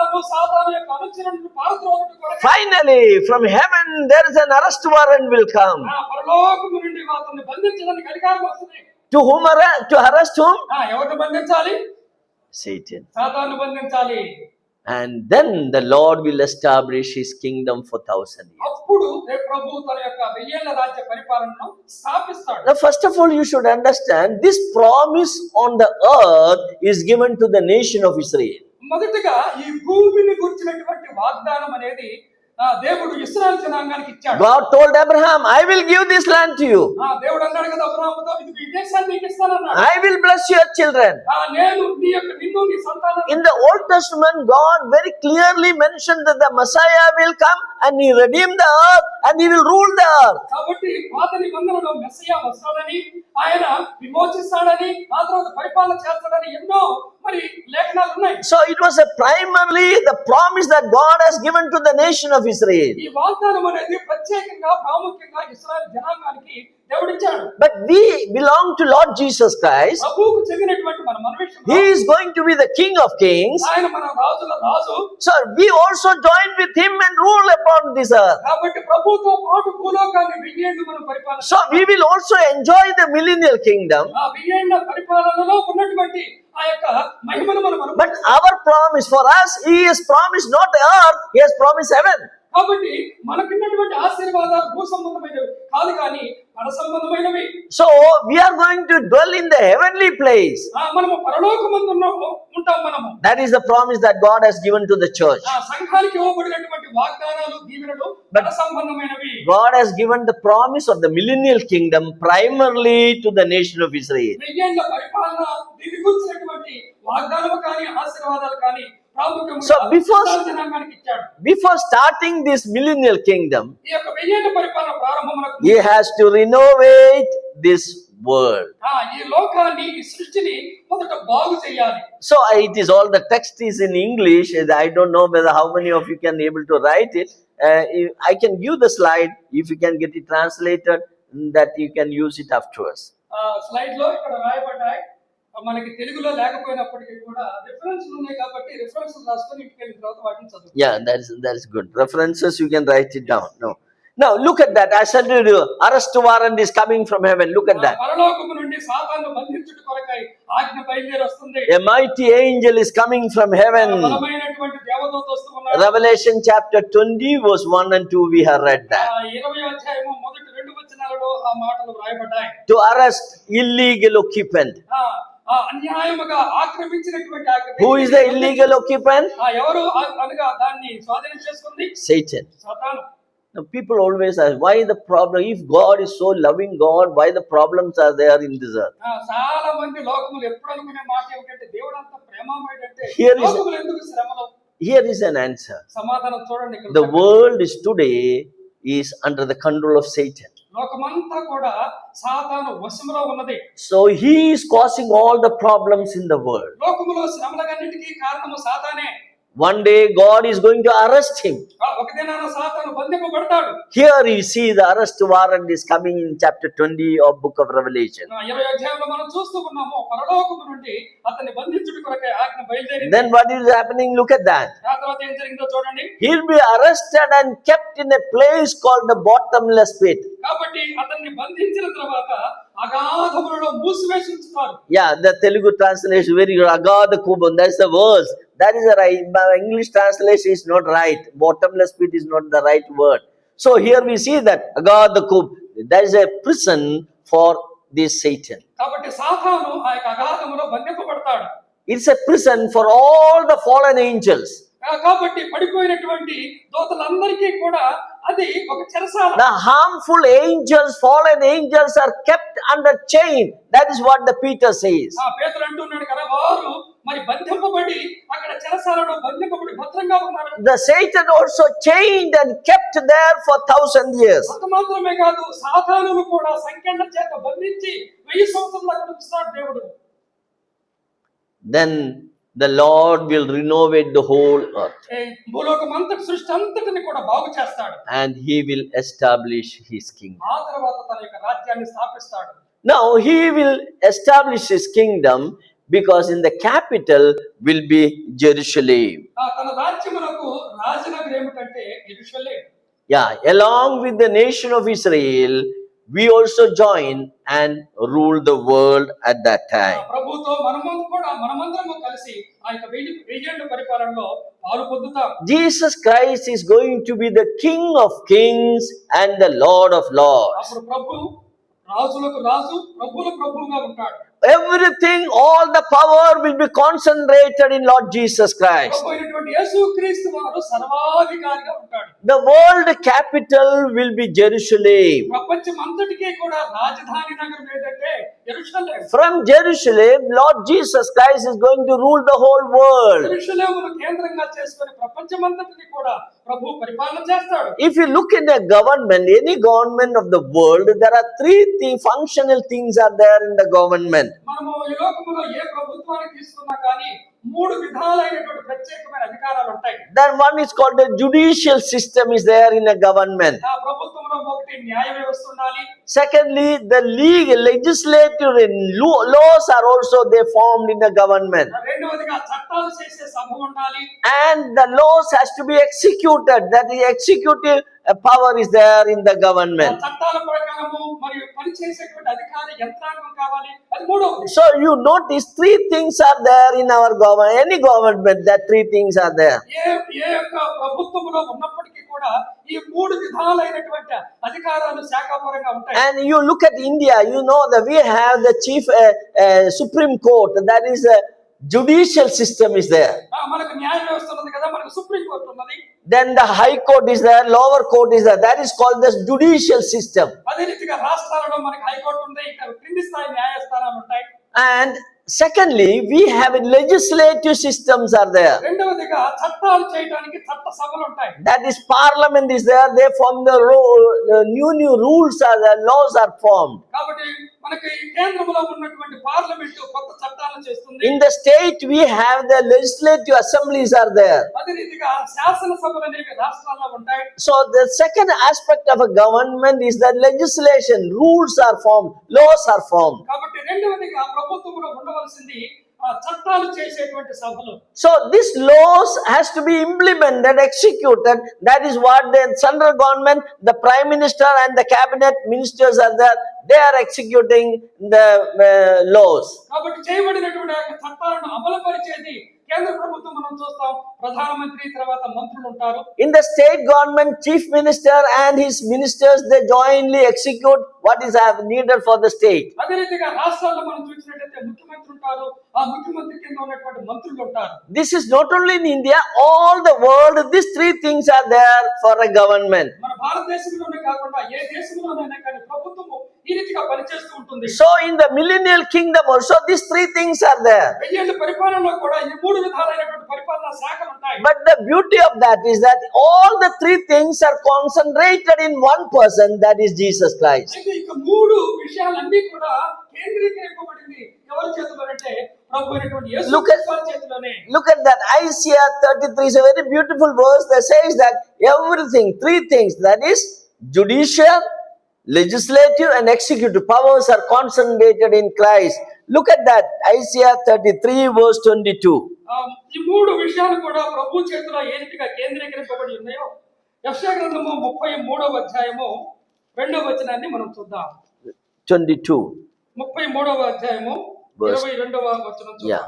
యొక్క అనుచరులను పారద్రోలుట కొరకు Finally, from heaven there is an arrest warrant will come. పరలోకము నుండి అతన్ని బంధించడానికి అధికారం వస్తుంది. To whom to arrest whom? ఎవరిని బంధించాలి? Satan. సాతాను బంధించాలి. And then the Lord will establish his kingdom for 1,000 years. అప్పుడు ప్రభువు తన యొక్క 1000 ఏళ్ల రాజ్య పరిపాలనను స్థాపిస్తాడు. Now, first of all, you should understand this promise on the earth is given to the nation of Israel. మొదటగా ఈ భూమిని గురించినటువంటి వాగ్దానం అనేది దేవుడు ఇశ్రాయేలు జనాంగానికి ఇచ్చాడు. God told Abraham, I will give this land to you. దేవుడు అన్నాడు కదా అబ్రాహాముతో, ఈ దేశాన్ని నీకు ఇస్తానన్నాడు. I will bless your children. నేను నిన్ను నీ సంతానాన్ని. In the Old Testament, God very clearly mentioned that the Messiah will come and he redeem the earth and he will rule the earth. కాబట్టి పాత నిబంధనలో మెస్సీయా వస్తాడని, ఆయన విమోచిస్తాడని, ఆ తర్వాత పరిపాలన చేస్తాడని ఎన్నో మరి లేఖనాలు ఉన్నాయి. So it was primarily the promise that God has given to the nation of Israel. ఈ వాగ్దానం అనేది ప్రత్యేకంగా ప్రాముఖ్యంగా ఇశ్రాయేలు జనాంగానికి దేవుడిచ్చాడు. But we belong to Lord Jesus Christ. ప్రభువుకు చెందినటువంటి మన మనుషులు. He is going to be the King of Kings. ఆయన మన రాజుల రాజు. So we also join with him and rule upon this earth. కాబట్టి ప్రభువుతో పాటు భూలోకాన్ని 1000 ఏళ్లు మనం పరిపాలన. So we will also enjoy the millennial kingdom. ఆ 1000 ఏళ్ల పరిపాలనలో ఉన్నటువంటి ఆ యొక్క మహిమను మనం అనుభవిస్తాం. But our promise for us, he has promised not earth, he has promised heaven. కాబట్టి మనకున్నటువంటి ఆశీర్వాదాలు భూ సంబంధమైనవి కాదు కానీ పర సంబంధమైనవి. So we are going to dwell in the heavenly place. మనము పరలోకమందు ఉంటాం మనము. That is the promise that God has given to the church. సంఘానికి ఇవ్వబడినటువంటి వాగ్దానాలు దీవెనలు పర సంబంధమైనవి. God has given the promise of the millennial kingdom primarily to the nation of Israel. 1000 ఏళ్ల పరిపాలన దీని గురించినటువంటి వాగ్దానము కానీ ఆశీర్వాదాలు కానీ So before starting this millennial kingdom, he has to renovate this world. So it is all, the text is in English. I don't know whether how many of you can able to write it. I can give the slide if you can get it translated, that you can use it afterwards. Slide లో ఇక్కడ రాయబడ్డాయి. మనకి తెలుగులో లేకపోయినప్పటికీ కూడా reference ఉన్నాయి కాబట్టి reference రాసుకొని ఇంటికి వెళ్ళిన తర్వాత వాటిని చదువు. Yeah, that is good. References, you can write it down. No. Now look at that. I said to you, arrest warrant is coming from heaven. Look at that. పరలోకము నుండి సాతాను బంధించుట కొరకై ఆజ్ఞ బయలుదేరి వస్తుంది. A mighty angel is coming from heaven. బలమైనటువంటి దేవదూత వస్తూ ఉన్నాడు. Revelation chapter 20 verse 1 and 2 we have read that. 20వ అధ్యాయము మొదటి 2 వచనాలలో ఆ మాటలు రాయబడ్డాయి. To arrest illegal occupant. అన్యాయముగా ఆక్రమించినటువంటి Who is the illegal occupant? ఎవరు అనగా దాన్ని స్వాధీనం చేసుకుంది? Satan. సాతాను. Now people always ask, why the problem? If God is so loving God, why the problems are there in this earth? చాలా మంది లోకములు ఎప్పుడు అనుకునే మాట ఏమిటంటే దేవుడు అంత ప్రేమమయుడంటే Here is- లోకములు ఎందుకు శ్రమలు? Here is an answer. సమాధానం చూడండి ఇక్కడ. The world is today is under the control of Satan. లోకమంతా కూడా సాతాను వశములో ఉన్నది. So he is causing all the problems in the world. లోకములో శ్రమలన్నిటికీ కారణము సాతానే. One day God is going to arrest him. ఒక దినాన సాతాను బంధింపబడతాడు. Here you see the arrest warrant is coming in chapter 20 of book of Revelation. 20వ అధ్యాయంలో మనం చూస్తూ ఉన్నాము పరలోకము నుండి అతన్ని బంధించుట కొరకై ఆజ్ఞ బయలుదేరింది. Then what is happening? Look at that. ఆ తర్వాత ఏం జరిగిందో చూడండి. He'll be arrested and kept in a place called the bottomless pit. కాబట్టి అతన్ని బంధించిన తర్వాత అగాధములలో మూసివేసి ఉంచుతారు. Yeah, the Telugu translation very good. Agada Kubam. That's the verse. That is the right. My English translation is not right. Bottomless pit is not the right word. So here we see that Agada Kub. That is a prison for this Satan. కాబట్టి సాతాను ఆ యొక్క అగాధములో బంధింపబడతాడు. It's a prison for all the fallen angels. కాబట్టి పడిపోయినటువంటి దూతలందరికీ కూడా అది ఒక చెరసాల. The harmful angels, fallen angels are kept under chain. That is what the Peter says. పేతురు అంటున్నాడు కదా వారు మరి బంధింపబడి అక్కడ చెరసాలలో బంధింపబడి భద్రంగా ఉన్నారు. The Satan also chained and kept there for 1,000 years. అంత మాత్రమే కాదు సాతానును కూడా సంకెళ్ళ చేత బంధించి 1000 సంవత్సరాలు అక్కడ ఉంచుతాడు దేవుడు. Then the Lord will renovate the whole earth. భూలోకం అంతటి సృష్టి అంతటిని కూడా బాగు చేస్తాడు. And he will establish his kingdom. ఆ తర్వాత తన యొక్క రాజ్యాన్ని స్థాపిస్తాడు. Now he will establish his kingdom because in the capital will be Jerusalem. తన రాజ్యమునకు రాజనగరం ఏమిటంటే యెరూషలేము. Yeah, along with the nation of Israel, we also join and rule the world at that time. ప్రభుతో మనమందరము కలిసి ఆ యొక్క 1000 పరిపాలనలో పాలు పొందుతాం. Jesus Christ is going to be the King of kings and the Lord of lords. అప్పుడు ప్రభు రాజులకు రాజు ప్రభువులకు ప్రభువుగా ఉంటాడు. Everything, all the power will be concentrated in Lord Jesus Christ. ప్రభు అయినటువంటి యేసుక్రీస్తు వారు సర్వాధికారిగా ఉంటాడు. The world capital will be Jerusalem. ప్రపంచమంతటికీ కూడా రాజధాని నగరం ఏదంటే యెరూషలేము. From Jerusalem, Lord Jesus Christ is going to rule the whole world. యెరూషలేమును కేంద్రంగా చేసుకొని ప్రపంచమంతటిని కూడా ప్రభు పరిపాలన చేస్తాడు. If you look in a government, any government of the world, there are three functional things are there in the government. మనము ఈ లోకములో ఏ ప్రభుత్వాన్ని తీసుకున్నా కానీ 3 విధాలైనటువంటి ప్రత్యేకమైన అధికారాలు ఉంటాయి. Then one is called the judicial system is there in a government. ఆ ప్రభుత్వంలో ఒకటి న్యాయ వ్యవస్థ ఉండాలి. Secondly, the legislative and laws are also they formed in the government. రెండవదిగా చట్టాలు చేసే సభ ఉండాలి. And the laws has to be executed. That the executive power is there in the government. చట్టాల ప్రకారము మరియు పని చేసేటువంటి అధికార యంత్రాంగం కావాలి. అది మూడవది. So you notice three things are there in our government. Any government, that three things are there. ఏ యొక్క ప్రభుత్వములో ఉన్నప్పటికీ కూడా ఈ 3 విధాలైనటువంటి అధికారాలు శాఖాపరంగా ఉంటాయి. And you look at India, you know that we have the chief Supreme Court. That is a judicial system is there. మనకు న్యాయ వ్యవస్థ ఉంది కదా, మనకు సుప్రీం కోర్టు ఉన్నది. Then the high court is there, lower court is there. That is called the judicial system. అదే రీతిగా రాష్ట్రాలలో మనకు హైకోర్టు ఉంది, ఇంకా క్రింది స్థాయి న్యాయస్థానాలు ఉంటాయి. And secondly, we have legislative systems are there. రెండవదిగా చట్టాలు చేయడానికి చట్ట సభలు ఉంటాయి. That is parliament is there. They form the new rules are there, laws are formed. కాబట్టి మనకి కేంద్రంలో ఉన్నటువంటి పార్లమెంట్ కొత్త చట్టాలను చేస్తుంది. In the state, we have the legislative assemblies are there. అదే రీతిగా శాసనసభలు అనేవి రాష్ట్రాల్లో ఉంటాయి. So the second aspect of a government is that legislation, rules are formed, laws are formed. కాబట్టి రెండవదిగా ప్రభుత్వంలో ఉండవలసింది చట్టాలు చేసేటువంటి సభలు. So these laws has to be implemented, executed. That is what the central government, the prime minister and the cabinet ministers are there. They are executing the laws. కాబట్టి చేయబడినటువంటి చట్టాలను అమలు పరిచేది కేంద్ర ప్రభుత్వం మనం చూస్తాం. ప్రధానమంత్రి తర్వాత మంత్రులు ఉంటారు. In the state government, chief minister and his ministers, they jointly execute what is needed for the state. అదే రీతిగా రాష్ట్రాల్లో మనం చూసినట్లయితే ముఖ్యమంత్రి ఉంటారు. ఆ ముఖ్యమంత్రి కింద ఉన్నటువంటి మంత్రులు ఉంటారు. This is not only in India, all the world, these three things are there for a government. మన భారతదేశంలోనే కాకుండా ఏ దేశంలోనైనా కానీ ప్రభుత్వము ఈ రీతిగా పనిచేస్తూ ఉంటుంది. So in the millennial kingdom also, these three things are there. వెయ్యేళ్ల పరిపాలనలో కూడా ఈ మూడు విధాలైనటువంటి పరిపాలనా శాఖలు ఉంటాయి. But the beauty of that is that all the three things are concentrated in one person, that is Jesus Christ. అయితే ఇక మూడు విషయాలన్నీ కూడా కేంద్రీకరింపబడింది ఎవరి చేతిలో అంటే ప్రభు అయినటువంటి యేసు క్రీస్తు వారి చేతిలోనే. Look at that. Isaiah 33 is a very beautiful verse that says that everything, three things, that is judicial, legislative and executive powers are concentrated in Christ. Look at that. Isaiah 33 verse 22. ఈ మూడు విషయాలు కూడా ప్రభు చేతిలో ఏ రీతిగా కేంద్రీకరింపబడి ఉన్నాయో యెషయా గ్రంథము 33వ అధ్యాయము 2వ వచనాన్ని మనం చూద్దాం. 22. 33వ అధ్యాయము 22వ వచనం చూద్దాం. Yeah.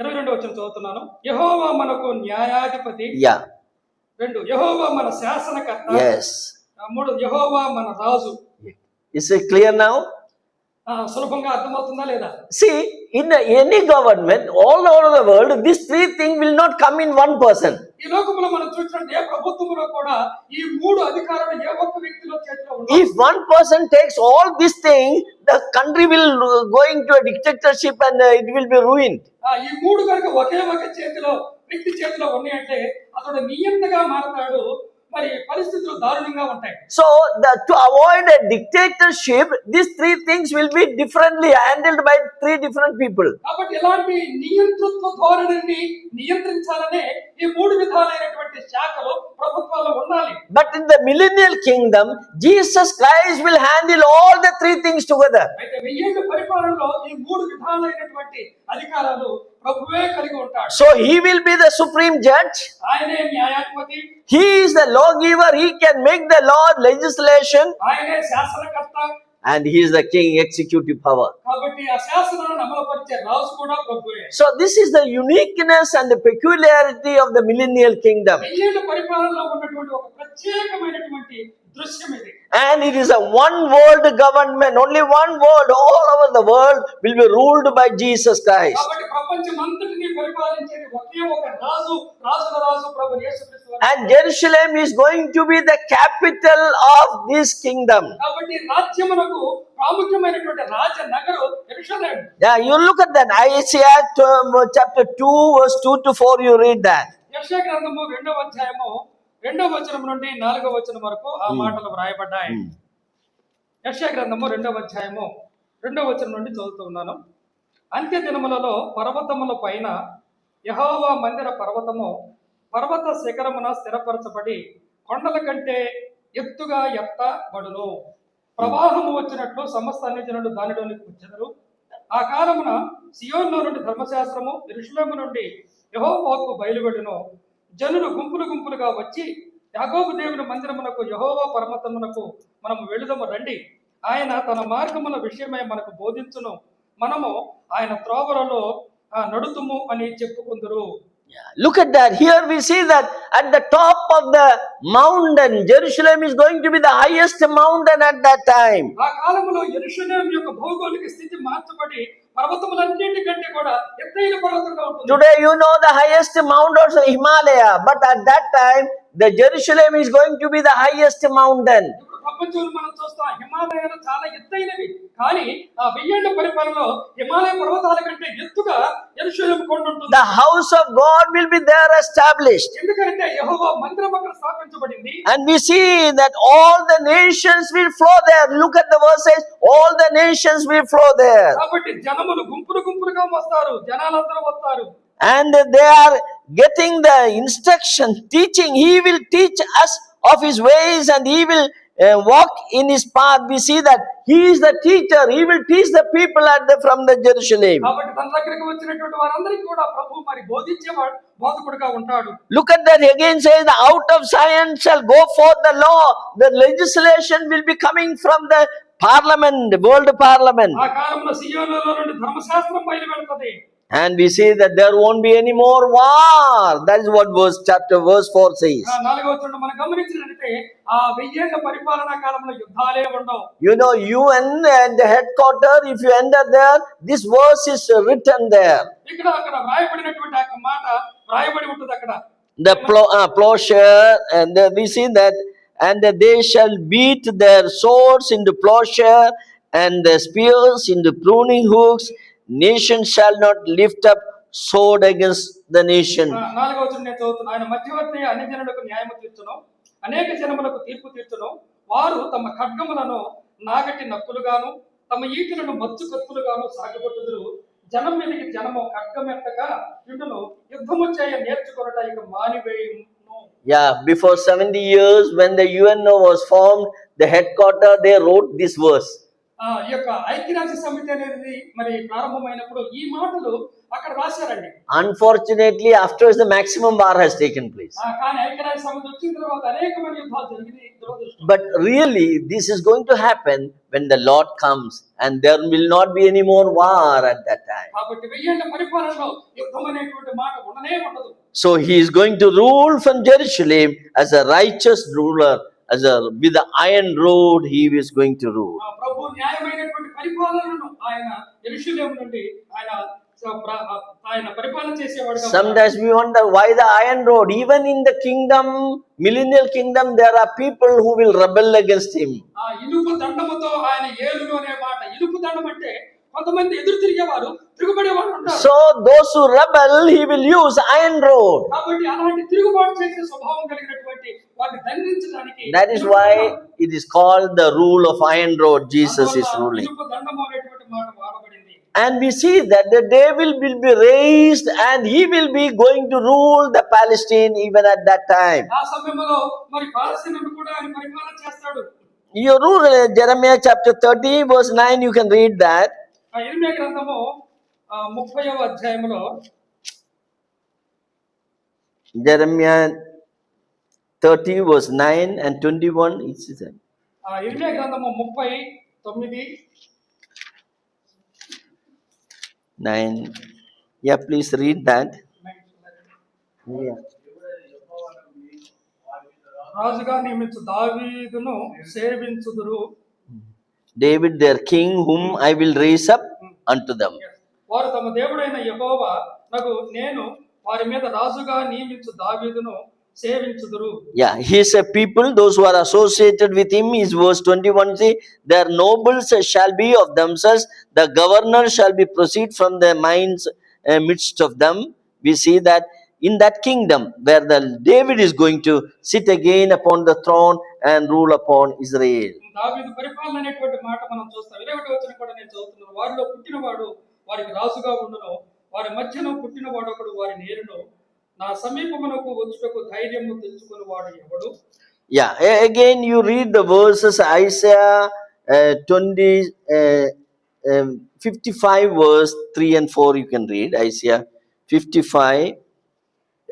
22వ వచనం చదువుతున్నాను. యెహోవా మనకు న్యాయాధిపతి. Yeah. 2 యెహోవా మన శాసనకర్త. Yes. 3 యెహోవా మన రాజు. Is it clear now? సులభంగా అర్థమవుతుందా లేదా? See, in any government all over the world, these three things will not come in one person. ఈ లోకంలో మనం చూసినట్టు ఏ ప్రభుత్వంలో కూడా ఈ మూడు అధికారాలు ఏ ఒక్క వ్యక్తిలో చేతిలో ఉండవు. If one person takes all these things, the country will go into a dictatorship and it will be ruined. ఈ మూడు కనుక ఒకే ఒక వ్యక్తి చేతిలో ఉన్నాయంటే అతడు నియంతగా మారతాడు. మరి పరిస్థితులు దారుణంగా ఉంటాయి. So to avoid a dictatorship, these three things will be differently handled by three different people. కాబట్టి ఇలాంటి నియంతృత్వ ధోరణిని నియంత్రించాలనే ఈ మూడు విధాలైనటువంటి శాఖలు ప్రభుత్వాల్లో ఉండాలి. But in the millennial kingdom, Jesus Christ will handle all the three things together. అయితే వెయ్యేళ్ల పరిపాలనలో ఈ మూడు విధాలైనటువంటి అధికారాలు ప్రభువే కలిగి ఉంటాడు. So he will be the supreme judge. ఆయనే న్యాయాధిపతి. He is the lawgiver. He can make the law, legislation. ఆయనే శాసనకర్త. And he is the king, executive power. కాబట్టి ఆ శాసనాలను అమలుపరిచే రాజు కూడా ప్రభువే. So this is the uniqueness and the peculiarity of the millennial kingdom. వెయ్యేళ్ల పరిపాలనలో ఉన్నటువంటి ఒక ప్రత్యేకమైనటువంటి దృశ్యం ఇది. And it is a one world government. Only one world all over the world will be ruled by Jesus Christ. కాబట్టి ప్రపంచమంతటిని పరిపాలించేది ఒకే ఒక రాజు, రాజుల రాజు ప్రభు యేసుక్రీస్తు. And Jerusalem is going to be the capital of this kingdom. కాబట్టి రాజ్యమునకు ప్రాముఖ్యమైనటువంటి రాజనగరు యెరూషలేము. Yeah, you look at that. Isaiah chapter 2 verse 2 to 4, you read that. యెషయా గ్రంథము 2వ అధ్యాయము 2వ వచనం నుండి 4వ వచనం వరకు ఆ మాటలు వ్రాయబడ్డాయి. యెషయా గ్రంథము 2వ అధ్యాయము 2వ వచనం నుండి చదువుతూ ఉన్నాను. అంత్య దినములలో పర్వతముల పైన యెహోవా మందిర పర్వతము పర్వత శిఖరమున స్థిరపరచబడి కొండల కంటే ఎత్తుగా ఎత్తబడును. ప్రవాహము వచ్చినట్లు సమస్త అన్యజనులు దానిలోనికి వచ్చెదరు. ఆ కాలమున సియోనులో నుండి ధర్మశాస్త్రము, యెరూషలేము నుండి యెహోవాకు బయలువెడును. జనులు గుంపులు గుంపులుగా వచ్చి యాకోబు దేవుని మందిరమునకు, యెహోవా పర్వతమునకు మనము వెళుదము రండి. ఆయన తన మార్గముల విషయమై మనకు బోధించును. మనము ఆయన త్రోవలలో నడుతుము అని చెప్పుకుందురు. Look at that. Here we see that at the top of the mountain, Jerusalem is going to be the highest mountain at that time. ఆ కాలంలో యెరూషలేము యొక్క భౌగోళిక స్థితి మార్చబడి పర్వతములన్నిటికంటే కూడా ఎత్తైన పర్వతంగా ఉంటుంది. Today you know the highest mount also Himalaya, but at that time the Jerusalem is going to be the highest mountain. ఇప్పుడు ప్రపంచంలో మనం చూస్తాం హిమాలయాలు చాలా ఎత్తైనవి. కానీ ఆ వెయ్యేళ్ల పరిపాలనలో హిమాలయ పర్వతాల కంటే యెరూషలేము కొండ ఉంటుంది. The house of God will be there established. ఎందుకంటే యెహోవా మందిరం అక్కడ స్థాపించబడింది. And we see that all the nations will flow there. Look at the verses. All the nations will flow there. కాబట్టి జనములు గుంపులుగా వస్తారు, జనాలందరూ వస్తారు. And they are getting the instruction, teaching. He will teach us of his ways and he will walk in his path. We see that he is the teacher. He will teach the people from the Jerusalem. కాబట్టి తన దగ్గరికి వచ్చినటువంటి వారందరికీ కూడా ప్రభువు మరి బోధించేవాడు, బోధకుడుగా ఉంటాడు. Look at that again, says out of Zion shall go forth the law. The legislation will be coming from the parliament, world parliament. ఆ కాలంలో సియోనులో నుండి ధర్మశాస్త్రం బయలు వెళ్తది. And we see that there won't be any more war. That is what verse 4 says. 4వ వచనం మనం గమనించినట్లయితే ఆ 1000 ఏళ్ల పరిపాలనా కాలంలో యుద్ధాలే ఉండవు. You know, UN and the headquarters, if you enter there, this verse is written there. అక్కడ రాయబడినటువంటి ఆ మాట రాయబడి ఉంటుంది అక్కడ. The plowshare, and we see that, and they shall beat their swords into plowshare and their spears into pruning hooks. Nation shall not lift up sword against the nation. 4వ వచనం నేను చదువుతున్నా. ఆయన మధ్యవర్తి అన్ని జనులకు న్యాయము తీర్చును, అనేక జనములకు తీర్పు తీర్చును. వారు తమ ఖడ్గములను నాగటి నక్కులుగాను తమ ఈటలను మచ్చు కత్తులుగాను సాగిపట్టుదురు. జనం మీదకి జనము ఖడ్గమెత్తక యుద్ధను యుద్ధము చేయ నేర్చుకొనట ఇక మానివేయును. Yeah, before 70 years when the UNO was formed, the headquarters, they wrote this verse. ఈ యొక్క ఐక్యరాజ్య సమితి అనేది మరి ప్రారంభమైనప్పుడు ఈ మాటలు అక్కడ రాశారండి. Unfortunately, afterwards the maximum war has taken place. కానీ ఐక్యరాజ్య సమితి వచ్చిన తర్వాత అనేకమైన యుద్ధాలు జరిగినాయి. But really, this is going to happen when the Lord comes, and there will not be any more war at that time. కాబట్టి 1000 ఏళ్ల పరిపాలనలో యుద్ధం అనేటువంటి మాట ఉండనే ఉండదు. So he is going to rule from Jerusalem as a righteous ruler. With the iron rod he is going to rule. ప్రభు న్యాయమైనటువంటి పరిపాలనను ఆయన యెరూషలేము నుండి ఆయన పరిపాలన చేసేవాడుగా. Sometimes we wonder why the iron rod. Even in the kingdom, millennial kingdom, there are people who will rebel against him. ఇనుప దండముతో ఆయన ఏలును అనే మాట. ఇనుప దండం అంటే కొంతమంది ఎదురు తిరిగేవారు, తిరుగుబడేవారు ఉంటారు. So those who rebel, he will use iron rod. కాబట్టి అలాంటి తిరుగుబాటు చేసే స్వభావం కలిగినటువంటి వారిని దండించడానికి. That is why it is called the rule of iron rod. Jesus is ruling. ఇనుప దండము అనేటువంటి మాట వాడబడింది. And we see that the devil will be raised and he will be going to rule the Palestine even at that time. ఆ సమయంలో మరి పాలస్తీనాను కూడా ఆయన పరిపాలన చేస్తాడు. You read Jeremiah chapter 30 verse 9, you can read that. ఇర్మియా గ్రంథము 30వ అధ్యాయములో Jeremiah 30 verse 9 and 21, it's the same. ఇర్మియా గ్రంథము 39 9. Yeah, please read that. Yeah. రాజుగా నియమించు దావీదును సేవించుదురు. David their king whom I will raise up unto them. వారు తమ దేవుడైన యెహోవా నగు నేను వారి మీద రాజుగా నియమించు దావీదును సేవించుదురు. Yeah, his people, those who are associated with him, is verse 21, say, their nobles shall be of themselves, the governor shall be proceed from their minds midst of them. We see that in that kingdom where the David is going to sit again upon the throne and rule upon Israel. దావీదు పరిపాలన అనేటువంటి మాట మనం చూస్తాం. 21వ వచనం కూడా నేను చదువుతున్నాను. వారిలో పుట్టినవాడు వారికి రాజుగా ఉండును, వారి మధ్యన పుట్టినవాడు ఒకడు వారిని ఏలును. నా సమీపమునకు వచ్చుటకు ధైర్యము తెచ్చుకుని వాడు ఎవడు. Yeah, again you read the verses Isaiah 55 verse 3 and 4, you can read Isaiah 55.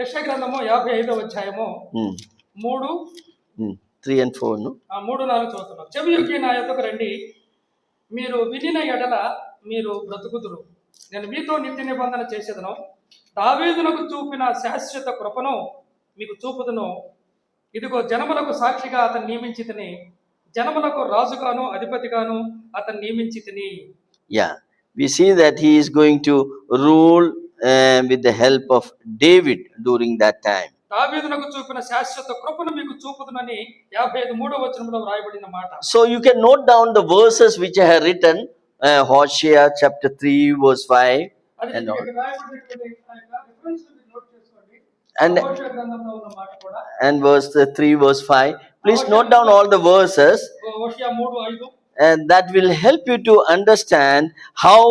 యెషయా గ్రంథము 55వ అధ్యాయము 3 and 4, no? 3-4 చదువుతున్నాం. చెవియొగ్గి నా యొద్దకు రండి, మీరు వినిన ఎడల మీరు బ్రతుకుదురు. నేను మీతో నిత్య నిబంధన చేసేదను, దావీదునకు చూపిన శాశ్వత కృపను మీకు చూపుదును. ఇదిగో జనములకు సాక్షిగా అతను నియమించితిని, జనములకు రాజుగాను అధిపతిగాను అతను నియమించితిని. Yeah, we see that he is going to rule with the help of David during that time. దావీదునకు చూపిన శాశ్వత కృపను మీకు చూపుదునని 53వ వచనంలో వ్రాయబడిన మాట. So you can note down the verses which I have written. Hosea chapter 3 verse 5. అది and all. ఇక్కడ రాయబడినటువంటి ఆ యొక్క రిఫరెన్స్ నోట్ చేసుకోండి. And హోషేయ గ్రంథంలో ఉన్న మాట కూడా and verse 3, verse 5. Please note down all the verses, హోషేయ 3:5. and that will help you to understand how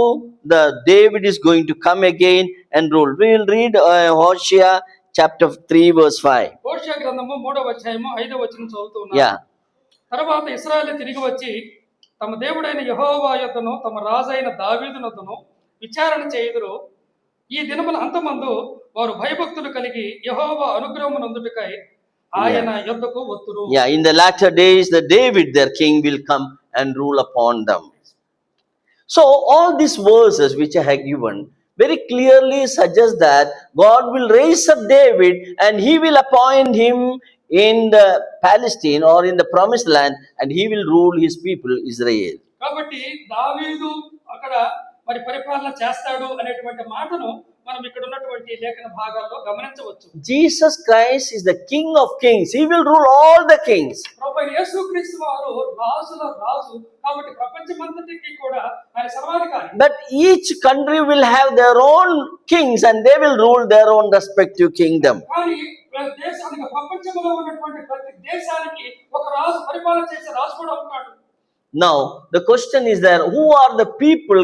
the David is going to come again and rule. We will read Hosea chapter 3, verse 5. హోషేయ గ్రంథము 3వ అధ్యాయము 5వ వచనం చదువుతూ ఉన్నాను. Yeah. తర్వాత ఇశ్రాయేలు తిరిగి వచ్చి తమ దేవుడైన యెహోవా యొద్దను తమ రాజైన దావీదునొద్దను విచారణ చేయుదురు. ఈ దినముల అంతమందు వారు భయభక్తులు కలిగి యెహోవా అనుగ్రహమునందుటకై ఆయన యొద్దకు వత్తురు. Yeah, in the latter days, the David, their king, will come and rule upon them. So all these verses which I have given very clearly suggest that God will raise up David and he will appoint him in the Palestine or in the promised land, and he will rule his people Israel. కాబట్టి దావీదు అక్కడ మరి పరిపాలన చేస్తాడు అనేటువంటి మాటను మనం ఇక్కడ ఉన్నటువంటి లేఖన భాగాల్లో గమనించవచ్చు. Jesus Christ is the King of kings. He will rule all the kings. ప్రభువైన యేసుక్రీస్తు వారు రాజుల రాజు కాబట్టి ప్రపంచమంతటికి కూడా ఆయన సర్వాధికారి. But each country will have their own kings and they will rule their own respective kingdom. కానీ దేశానికి ప్రపంచంలో ఉన్నటువంటి ప్రతి దేశానికి ఒక రాజు పరిపాలన చేసే రాజు కూడా ఉంటాడు. Now the question is there, who are the people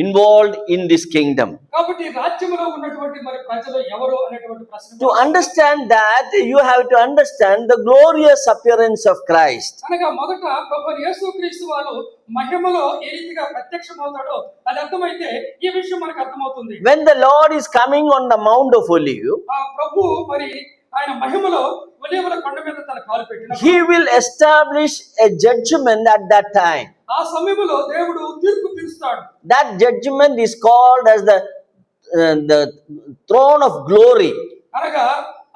involved in this kingdom? కాబట్టి రాజ్యంలో ఉన్నటువంటి మరి ప్రజలు ఎవరు అనేటువంటి ప్రశ్న. To understand that, you have to understand the glorious appearance of Christ. అనగా మొదట ప్రభువైన యేసుక్రీస్తు వారు మహిమలో ఏ రీతిగా ప్రత్యక్షమవుతాడో అది అర్థమైతే ఈ విషయం మనకు అర్థమవుతుంది. When the Lord is coming on the Mount of Olives, ఆ ప్రభు మరి ఆయన మహిమలో ఒలీవల కొండ మీద తన కాలు పెట్టిన he will establish a judgment at that time. ఆ సమయంలో దేవుడు తీర్పు తీరుస్తాడు. That judgment is called as the throne of glory. అనగా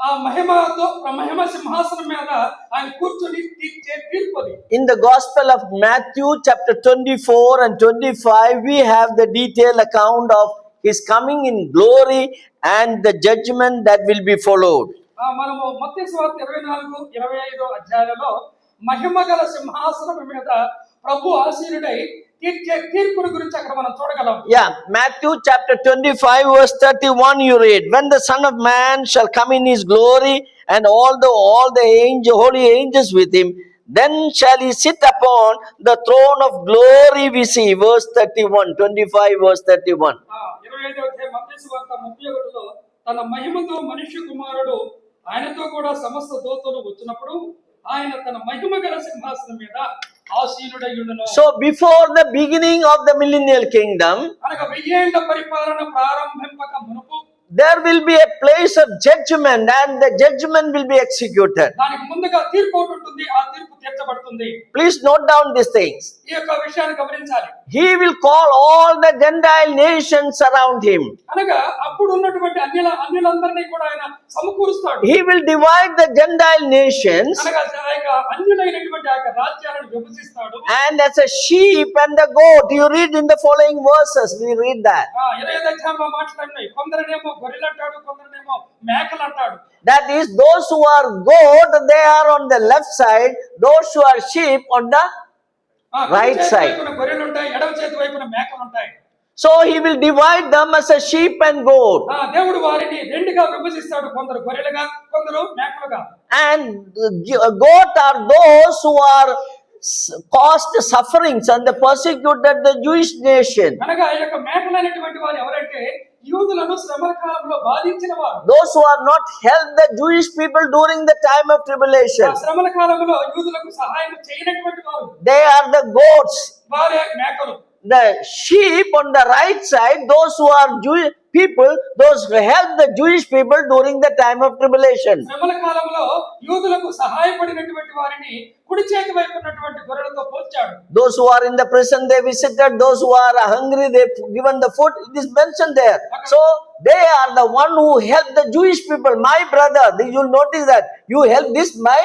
ఆ మహిమతో మహిమ సింహాసనం మీద ఆయన కూర్చొని తీర్చే తీర్పు అది. In the Gospel of Matthew chapter 24 and 25, we have the detailed account of his coming in glory and the judgment that will be followed. మనము మత్తయి సువార్త 24, 25 అధ్యాయాలలో మహిమ గల సింహాసనం మీద ప్రభు ఆసీనుడై తీర్చే తీర్పుల గురించి అక్కడ మనం చూడగలం. Yeah, Matthew chapter 25 verse 31 you read, when the Son of Man shall come in his glory and all the holy angels with him, then shall he sit upon the throne of glory, we see verse 31, 25 verse 31. 25వ అధ్యాయం మత్తయి సువార్త 31లో తన మహిమతో మనుష్య కుమారుడు ఆయనతో కూడా సమస్త దూతలు వచ్చినప్పుడు ఆయన తన మహిమ గల సింహాసనం మీద ఆసీనుడై ఉండును. So before the beginning of the millennial kingdom, అనగా 1000 ఏళ్ల పరిపాలన ప్రారంభింపక మునుపు there will be a place of judgment and the judgment will be executed. దానికి ముందుగా తీర్పు ఒకటి ఉంటుంది, ఆ తీర్పు తీర్చబడుతుంది. Please note down these things. ఈ యొక్క విషయాన్ని గమనించాలి. He will call all the Gentile nations around him. అనగా అప్పుడు ఉన్నటువంటి అన్యులందరినీ కూడా ఆయన సమకూరుస్తాడు. He will divide the Gentile nations, అనగా ఆ యొక్క అన్యులైనటువంటి ఆ యొక్క రాజ్యాలను విభజిస్తాడు. and as a sheep and the goat, you read in the following verses, we read that. 25వ అధ్యాయంలో మాట్లాడినాయి. కొందరినేమో గొర్రెలు అంటాడు, కొందరినేమో మేకలు అంటాడు. That is, those who are goat, they are on the left side, those who are sheep on the right side. గొర్రెలు ఉంటాయి, ఎడమ చేతి వైపున మేకలు ఉంటాయి. So he will divide them as a sheep and goat. దేవుడు వారిని రెండుగా విభజిస్తాడు, కొందరు గొర్రెలుగా, కొందరు మేకలుగా. And goat are those who are caused sufferings and they persecuted the Jewish nation. అనగా ఈ యొక్క మేకలైనటువంటి వారు ఎవరంటే యూదులను శ్రమల కాలంలో బాధించిన వారు. Those who are not helped the Jewish people during the time of tribulation. శ్రమల కాలంలో యూదులకు సహాయం చేయనటువంటి వారు. They are the goats. వారే మేకలు. The sheep on the right side, those who are Jewish people, those who help the Jewish people during the time of tribulation. శ్రమల కాలంలో యూదులకు సహాయపడినటువంటి వారిని కుడి చేతి వైపు ఉన్నటువంటి గొర్రెలతో పోల్చాడు. Those who are in the prison, they visited. Those who are hungry, they given the food. It is mentioned there. So they are the one who help the Jewish people. My brother, you will notice that you help this my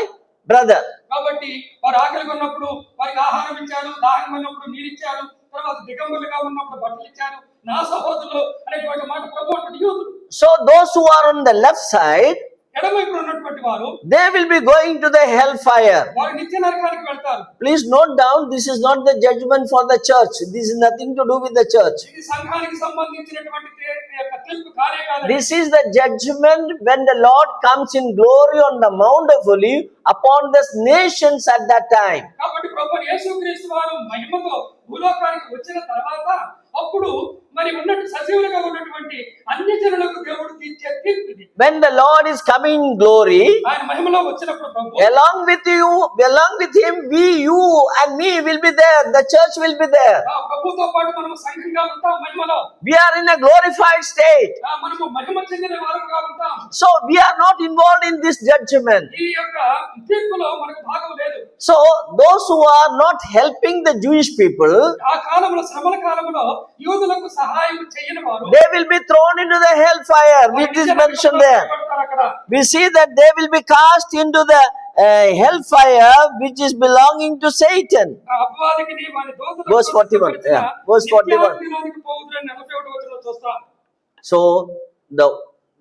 brother. కాబట్టి వారు ఆకలిగా ఉన్నప్పుడు వారికి ఆహారం ఇచ్చారు, దాహంగా ఉన్నప్పుడు నీరు ఇచ్చారు, తర్వాత దిగంబరులుగా ఉన్నప్పుడు బట్టలు ఇచ్చారు. నా సహోదరులు అనేటువంటి మాట ప్రభు అంటాడు యూదులు. So those who are on the left side, ఎడమవైపున ఉన్నటువంటి వారు they will be going to the hellfire. వారు నిత్య నరకానికి వెళ్తారు. Please note down, this is not the judgment for the church. This is nothing to do with the church. ఇది సంఘానికి సంబంధించినటువంటి యొక్క తీర్పు కానే కాదు. This is the judgment when the Lord comes in glory on the Mount of Olives upon the nations at that time. కాబట్టి ప్రభువు యేసుక్రీస్తు వారు మహిమతో భూలోకానికి వచ్చిన తర్వాత అప్పుడు మరి ఉన్నట్టు సజీవులుగా ఉన్నటువంటి అన్ని జనులకు దేవుడు తీర్చే తీర్పు ఇది. When the Lord is coming in glory, ఆయన మహిమలో వచ్చినప్పుడు ప్రభు along with him, you and me will be there. The church will be there. ఆ ప్రభువుతో పాటు మనము సంఘంగా ఉంటాం మహిమలో. We are in a glorified state. మనము మహిమ చెందిన వారుగా ఉంటాం. So we are not involved in this judgment. ఈ యొక్క తీర్పులో మనకు భాగం లేదు. So those who are not helping the Jewish people, ఆ కాలంలో శ్రమల కాలంలో యూదులకు సహాయం చేయని వారు they will be thrown into the hellfire, which is mentioned there. అక్కడ We see that they will be cast into the hellfire, which is belonging to Satan. ఆ అపవాదికి వాని దూతలకు Verse 41, yeah, verse 41. నిత్యాగ్నిలోనికి పోవుదురని 41వ వచనంలో చూస్తాం. So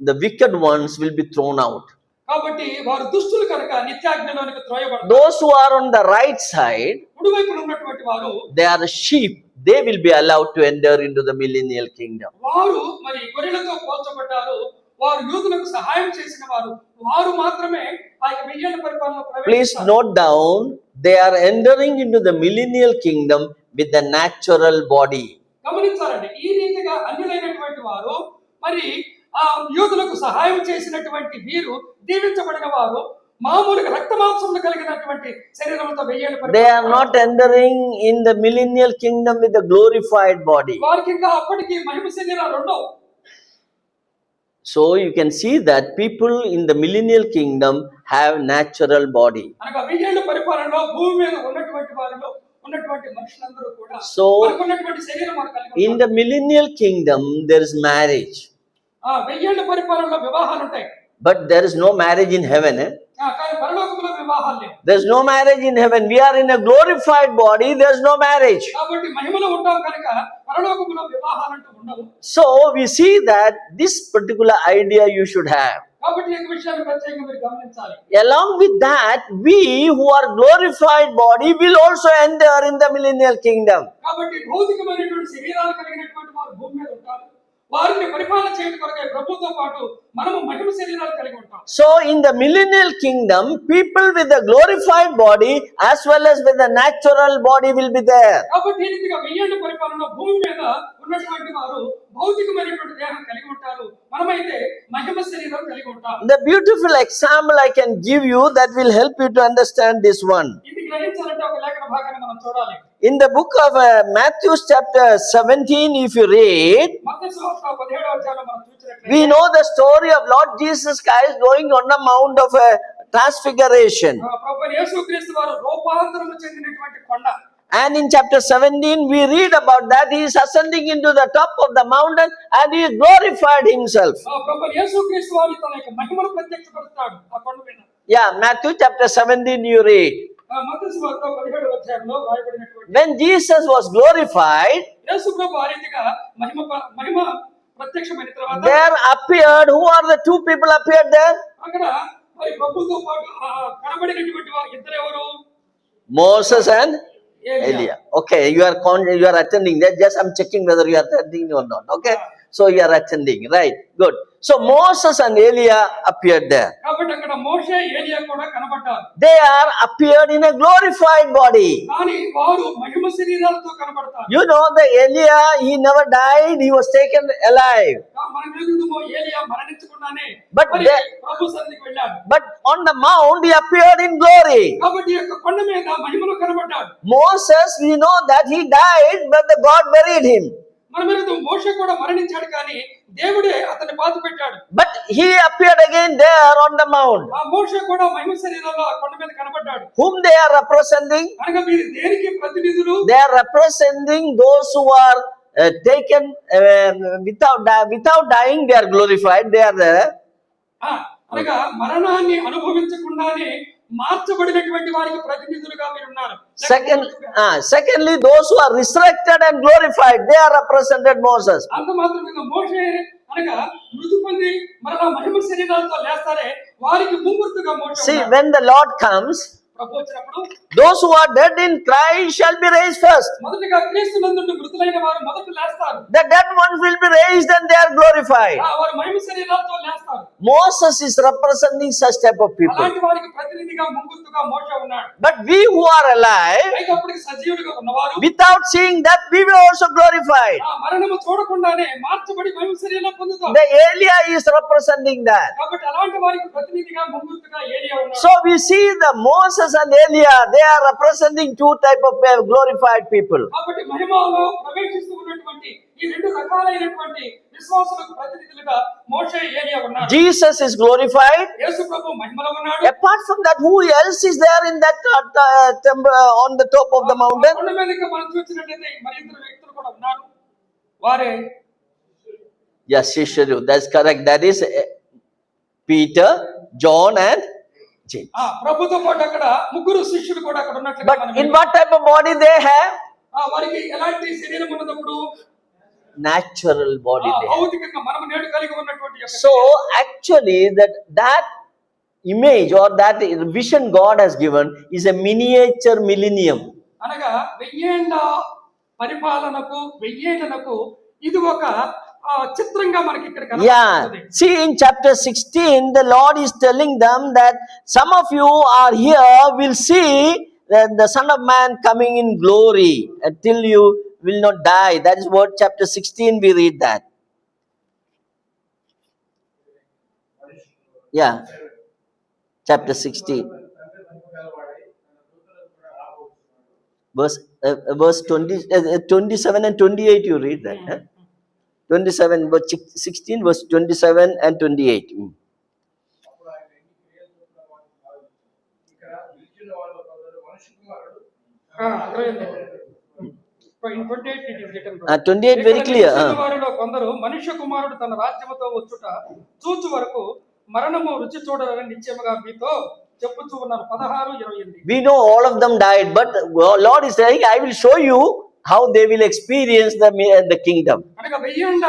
the wicked ones will be thrown out. కాబట్టి వారు దుష్టులు కనుక నిత్యాగ్నిలోనికి త్రోయబడతారు. Those who are on the right side, కుడివైపున ఉన్నటువంటి వారు they are the sheep. They will be allowed to enter into the millennial kingdom. వారు మరి గొర్రెలతో పోల్చబడ్డారు. వారు యూదులకు సహాయం చేసిన వారు. వారు మాత్రమే ఆ యొక్క వెయ్యేళ్ల పరిపాలనలో Please ప్రవేశిస్తారు. note down, they are entering into the millennial kingdom with the natural body. గమనించాలండి, ఈ రీతిగా అన్యులైనటువంటి వారు మరి ఆ యూదులకు సహాయం చేసినటువంటి వీరు దీవించబడిన వారు మామూలుగా రక్త మాంసములు కలిగినటువంటి శరీరంతో వెయ్యేళ్ల They are not entering in the millennial kingdom with the glorified body. వారికి ఇంకా అప్పటికి మహిమ శరీరాలు ఉండవు. So you can see that people in the millennial kingdom have natural body. అనగా వెయ్యేళ్ల పరిపాలనలో భూమి మీద ఉన్నటువంటి వారిలో ఉన్నటువంటి మనుషులందరూ కూడా So, వారికి ఉన్నటువంటి శరీరం వారు కలిగి In the millennial kingdom, there is marriage. ఆ వెయ్యేళ్ల పరిపాలనలో వివాహాలు ఉంటాయి. But there is no marriage in heaven. కానీ పరలోకంలో వివాహాలు లేవు. There is no marriage in heaven. We are in a glorified body. There is no marriage. కాబట్టి మహిమలో ఉంటాం కనుక పరలోకంలో వివాహాలు అంటూ ఉండవు. So we see that this particular idea you should have. కాబట్టి ఈ విషయాన్ని ప్రత్యేకంగా మీరు గమనించాలి. Along with that, we who are glorified body will also enter in the millennial kingdom. కాబట్టి భౌతికమైనటువంటి శరీరాలు కలిగినటువంటి వారు భూమి మీద ఉంటారు. వారిని పరిపాలన చేయడం కొరకే ప్రభుతో పాటు మనము మహిమ శరీరాలు కలిగి ఉంటాం. So in the millennial kingdom, people with a glorified body as well as with a natural body will be there. కాబట్టి ఈ రీతిగా వెయ్యేళ్ల పరిపాలనలో భూమి మీద ఉన్నటువంటి వారు భౌతికమైనటువంటి దేహం కలిగి ఉంటారు. మనమైతే మహిమ శరీరం కలిగి ఉంటాం. The beautiful example I can give you that will help you to understand this one. ఇది గ్రహించాలంటే ఒక లేఖన భాగాన్ని మనం చూడాలి. In the book of Matthew chapter 17, if you read, మత్తయి సువార్త 17వ అధ్యాయంలో మనం చూసినట్లయితే we know the story of Lord Jesus Christ going on the mount of transfiguration. ప్రభువైన యేసుక్రీస్తు వారు రూపాంతరము చెందినటువంటి కొండ. And in chapter 17, we read about that. He is ascending into the top of the mountain and he glorified himself. ప్రభువైన యేసుక్రీస్తు వారు తన యొక్క మహిమను ప్రత్యక్షపరుస్తాడు ఆ కొండ మీద. Yeah, Matthew chapter 17, you read. మత్తయి సువార్త 17వ అధ్యాయంలో రాయబడినటువంటి When Jesus was glorified, యేసు ప్రభు ఆ రీతిగా మహిమ ప్రత్యక్షమైన తర్వాత there appeared, who are the two people appeared there? అక్కడ మరి ప్రభుతో పాటు కనబడినటువంటి ఇద్దరు ఎవరు? Moses and ఏలియా. Elia. Okay, you are attending that. Just I'm checking whether you are attending or not. Okay, so you are attending, right? Good. So Moses and Elia appeared there. కాబట్టి అక్కడ మోషే ఏలియా కూడా కనబడ్డారు. They are appeared in a glorified body. కానీ వారు మహిమ శరీరాలతో కనబడతారు. You know the Elia, he never died. He was taken alive. మనం ఎరుగుదుమో ఏలియా మరణించకుండానే But మరి they- ప్రభు సన్నిధికి వెళ్ళాడు. But on the mount he appeared in glory. కాబట్టి ఈ యొక్క కొండ మీద మహిమలో కనబడ్డాడు. Moses, we know that he died, but the God buried him. మనం ఎరుగుదాం మోషే కూడా మరణించాడు కానీ దేవుడే అతన్ని పాతి పెట్టాడు. But he appeared again there on the mount. ఆ మోషే కూడా మహిమ శరీరంలో ఆ కొండ మీద కనబడ్డాడు. Whom they are representing? అనగా మీరు దేనికి ప్రతినిధులు? They are representing those who are taken without dying. They are glorified. They are there. అనగా మరణాన్ని అనుభవించకుండానే మార్చబడినటువంటి వారికి ప్రతినిధులుగా మీరు ఉన్నారు. Secondly, those who are resurrected and glorified, they are represented Moses. అంత మాత్రమే మోషే అనగా మృతి పొంది మరలా మహిమ శరీరాలతో లేస్తారే వారికి ముంగుర్తుగా మోషే See, ఉన్నాడు. when the Lord comes, ప్రభు వచ్చినప్పుడు those who are dead in Christ shall be raised first. మొదటిగా క్రీస్తు నందు మృతులైన వారు మొదట లేస్తారు. The dead ones will be raised and they are glorified. వారు మహిమ శరీరాలతో లేస్తారు. Moses is representing such type of people. అలాంటి వారికి ప్రతినిధిగా ముంగుర్తుగా మోషే ఉన్నాడు. But we who are alive, అయితే అప్పటికి సజీవుడిగా ఉన్నవారు without seeing that, we will also glorified. మరణము చూడకుండానే మార్చబడి మహిమ శరీరం పొందుతారు. The Elia is representing that. కాబట్టి అలాంటి వారికి ప్రతినిధిగా ముంగుర్తుగా ఏలియా ఉన్నాడు. So we see the Moses and Elia, they are representing two type of glorified people. కాబట్టి మహిమలో ప్రవేశిస్తూ ఉన్నటువంటి ఈ రెండు రకాలైనటువంటి విశ్వాసులకు ప్రతినిధులుగా మోషే ఏలియా ఉన్నారు. Jesus is glorified. యేసు ప్రభు మహిమలో ఉన్నాడు. Apart from that, who else is there in that on the top of the mountain? కొండ మీదకి మనం చూసినట్లయితే మరి ఇద్దరు వ్యక్తులు కూడా ఉన్నారు. వారే Yes, Shishadu, that's correct. That is Peter, John and James. ప్రభుతో పాటు అక్కడ ముగ్గురు శిష్యులు కూడా అక్కడ ఉన్నట్లుగా But మనం in what type of body they have? వారికి ఎలాంటి శరీరం ఉన్నప్పుడు Natural body they have. భౌతికంగా మనం నేడు కలిగి ఉన్నటువంటి యొక్క So actually that image or that vision God has given is a miniature millennium. అనగా 1000 ఏళ్ల పరిపాలనకు 1000 ఏళ్లకు ఇది ఒక చిత్రంగా మనకి ఇక్కడ Yeah. కనబడుతుంది. See, in chapter 16, the Lord is telling them that some of you are here will see the Son of Man coming in glory until you will not die. That is what chapter 16 we read that. Yeah. Chapter 16. Verse 27 and 28 you read that. Huh? 27 verse 16 verse 27 and 28. In 28 it is written. 28 very clear. వారిలో కొందరు మనుష్య కుమారుడు తన రాజ్యముతో వచ్చుట చూచు వరకు మరణము రుచి చూడాలని నిశ్చయముగా మీతో చెప్పుచూ ఉన్నాను. 16:28. We know all of them died, but Lord is saying, I will show you how they will experience the kingdom. అనగా 1000 ఏళ్ల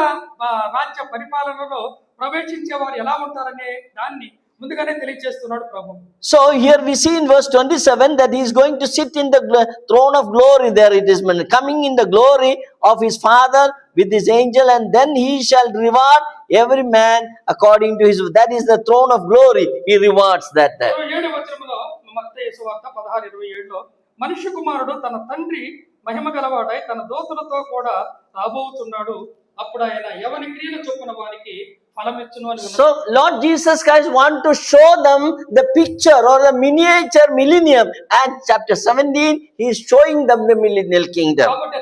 రాజ్య పరిపాలనలో ప్రవేశించే వారు ఎలా ఉంటారనే దాన్ని ముందుగానే తెలియజేస్తున్నాడు ప్రభు. So here we see in verse 27 that he is going to sit in the throne of glory. There it is coming in the glory of his Father with his angel, and then he shall reward every man according to his. That is the throne of glory. He rewards that there. 7వ వచనములో మత్తయి సువార్త 16:27లో మనుష్య కుమారుడు తన తండ్రి మహిమ గలవాడై తన దూతలతో కూడా రాబోతున్నాడు. అప్పుడు ఆయన ఎవని క్రియల చొప్పున వానికి ఫలమిచ్చును అని. So Lord Jesus Christ want to show them the picture or the miniature millennium, and chapter 17 he is showing them the millennial kingdom. కాబట్టి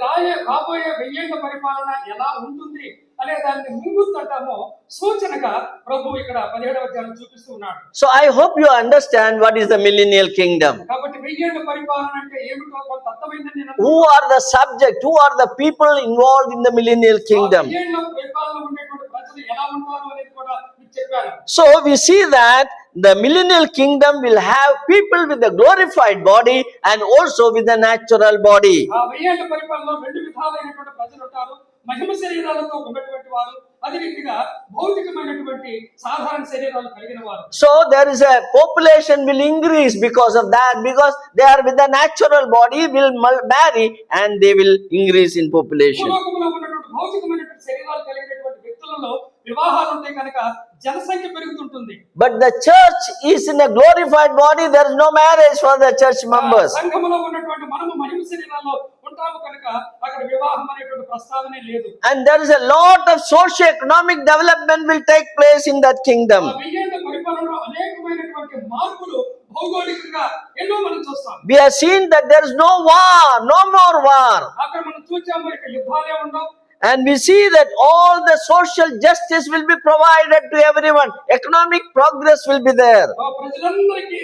రాబోయే 1000 ఏళ్ల పరిపాలన ఎలా ఉంటుంది అనే దాన్ని ముంగుర్తంటామో సూచనగా ప్రభు ఇక్కడ 17వ అధ్యాయం చూపిస్తూ ఉన్నాడు. So I hope you understand what is the millennial kingdom. కాబట్టి 1000 ఏళ్ల పరిపాలన అంటే ఏమిటో కొంత అర్థమైందని నేను Who are the subject? Who are the people involved in the millennial kingdom? 1000 ఏళ్ల పరిపాలన ఉండేటువంటి ప్రజలు ఎలా ఉంటారు అనేది కూడా మీకు చెప్పాను. So we see that the millennial kingdom will have people with a glorified body and also with a natural body. 1000 ఏళ్ల పరిపాలనలో రెండు విధాలైనటువంటి ప్రజలు ఉంటారు. మహిమ శరీరాలతో ఉన్నటువంటి వారు, అదే రీతిగా భౌతికమైనటువంటి సాధారణ శరీరాలు కలిగిన వారు. So there is a population will increase because of that, because they are with a natural body will marry and they will increase in population. భూలోకంలో ఉన్నటువంటి భౌతికమైనటువంటి శరీరాలు కలిగినటువంటి వ్యక్తులలో వివాహాలు ఉంటే కనుక జనసంఖ్య పెరుగుతుంటుంది. But the church is in a glorified body. There is no marriage for the church members. సంఘములో ఉన్నటువంటి మనము మహిమ శరీరాల్లో ఉంటాము కనుక అక్కడ వివాహం అనేటువంటి ప్రస్తావనే లేదు. And there is a lot of socio-economic development will take place in that kingdom. 1000 ఏళ్ల పరిపాలనలో అనేకమైనటువంటి మార్పులు భౌగోళికంగా ఎన్నో మనం చూస్తాం. We have seen that there is no war, no more war. అక్కడ మనం చూచాము ఇక యుద్ధాలే ఉండవు. And we see that all the social justice will be provided to everyone. Economic progress will be there. ప్రజలందరికీ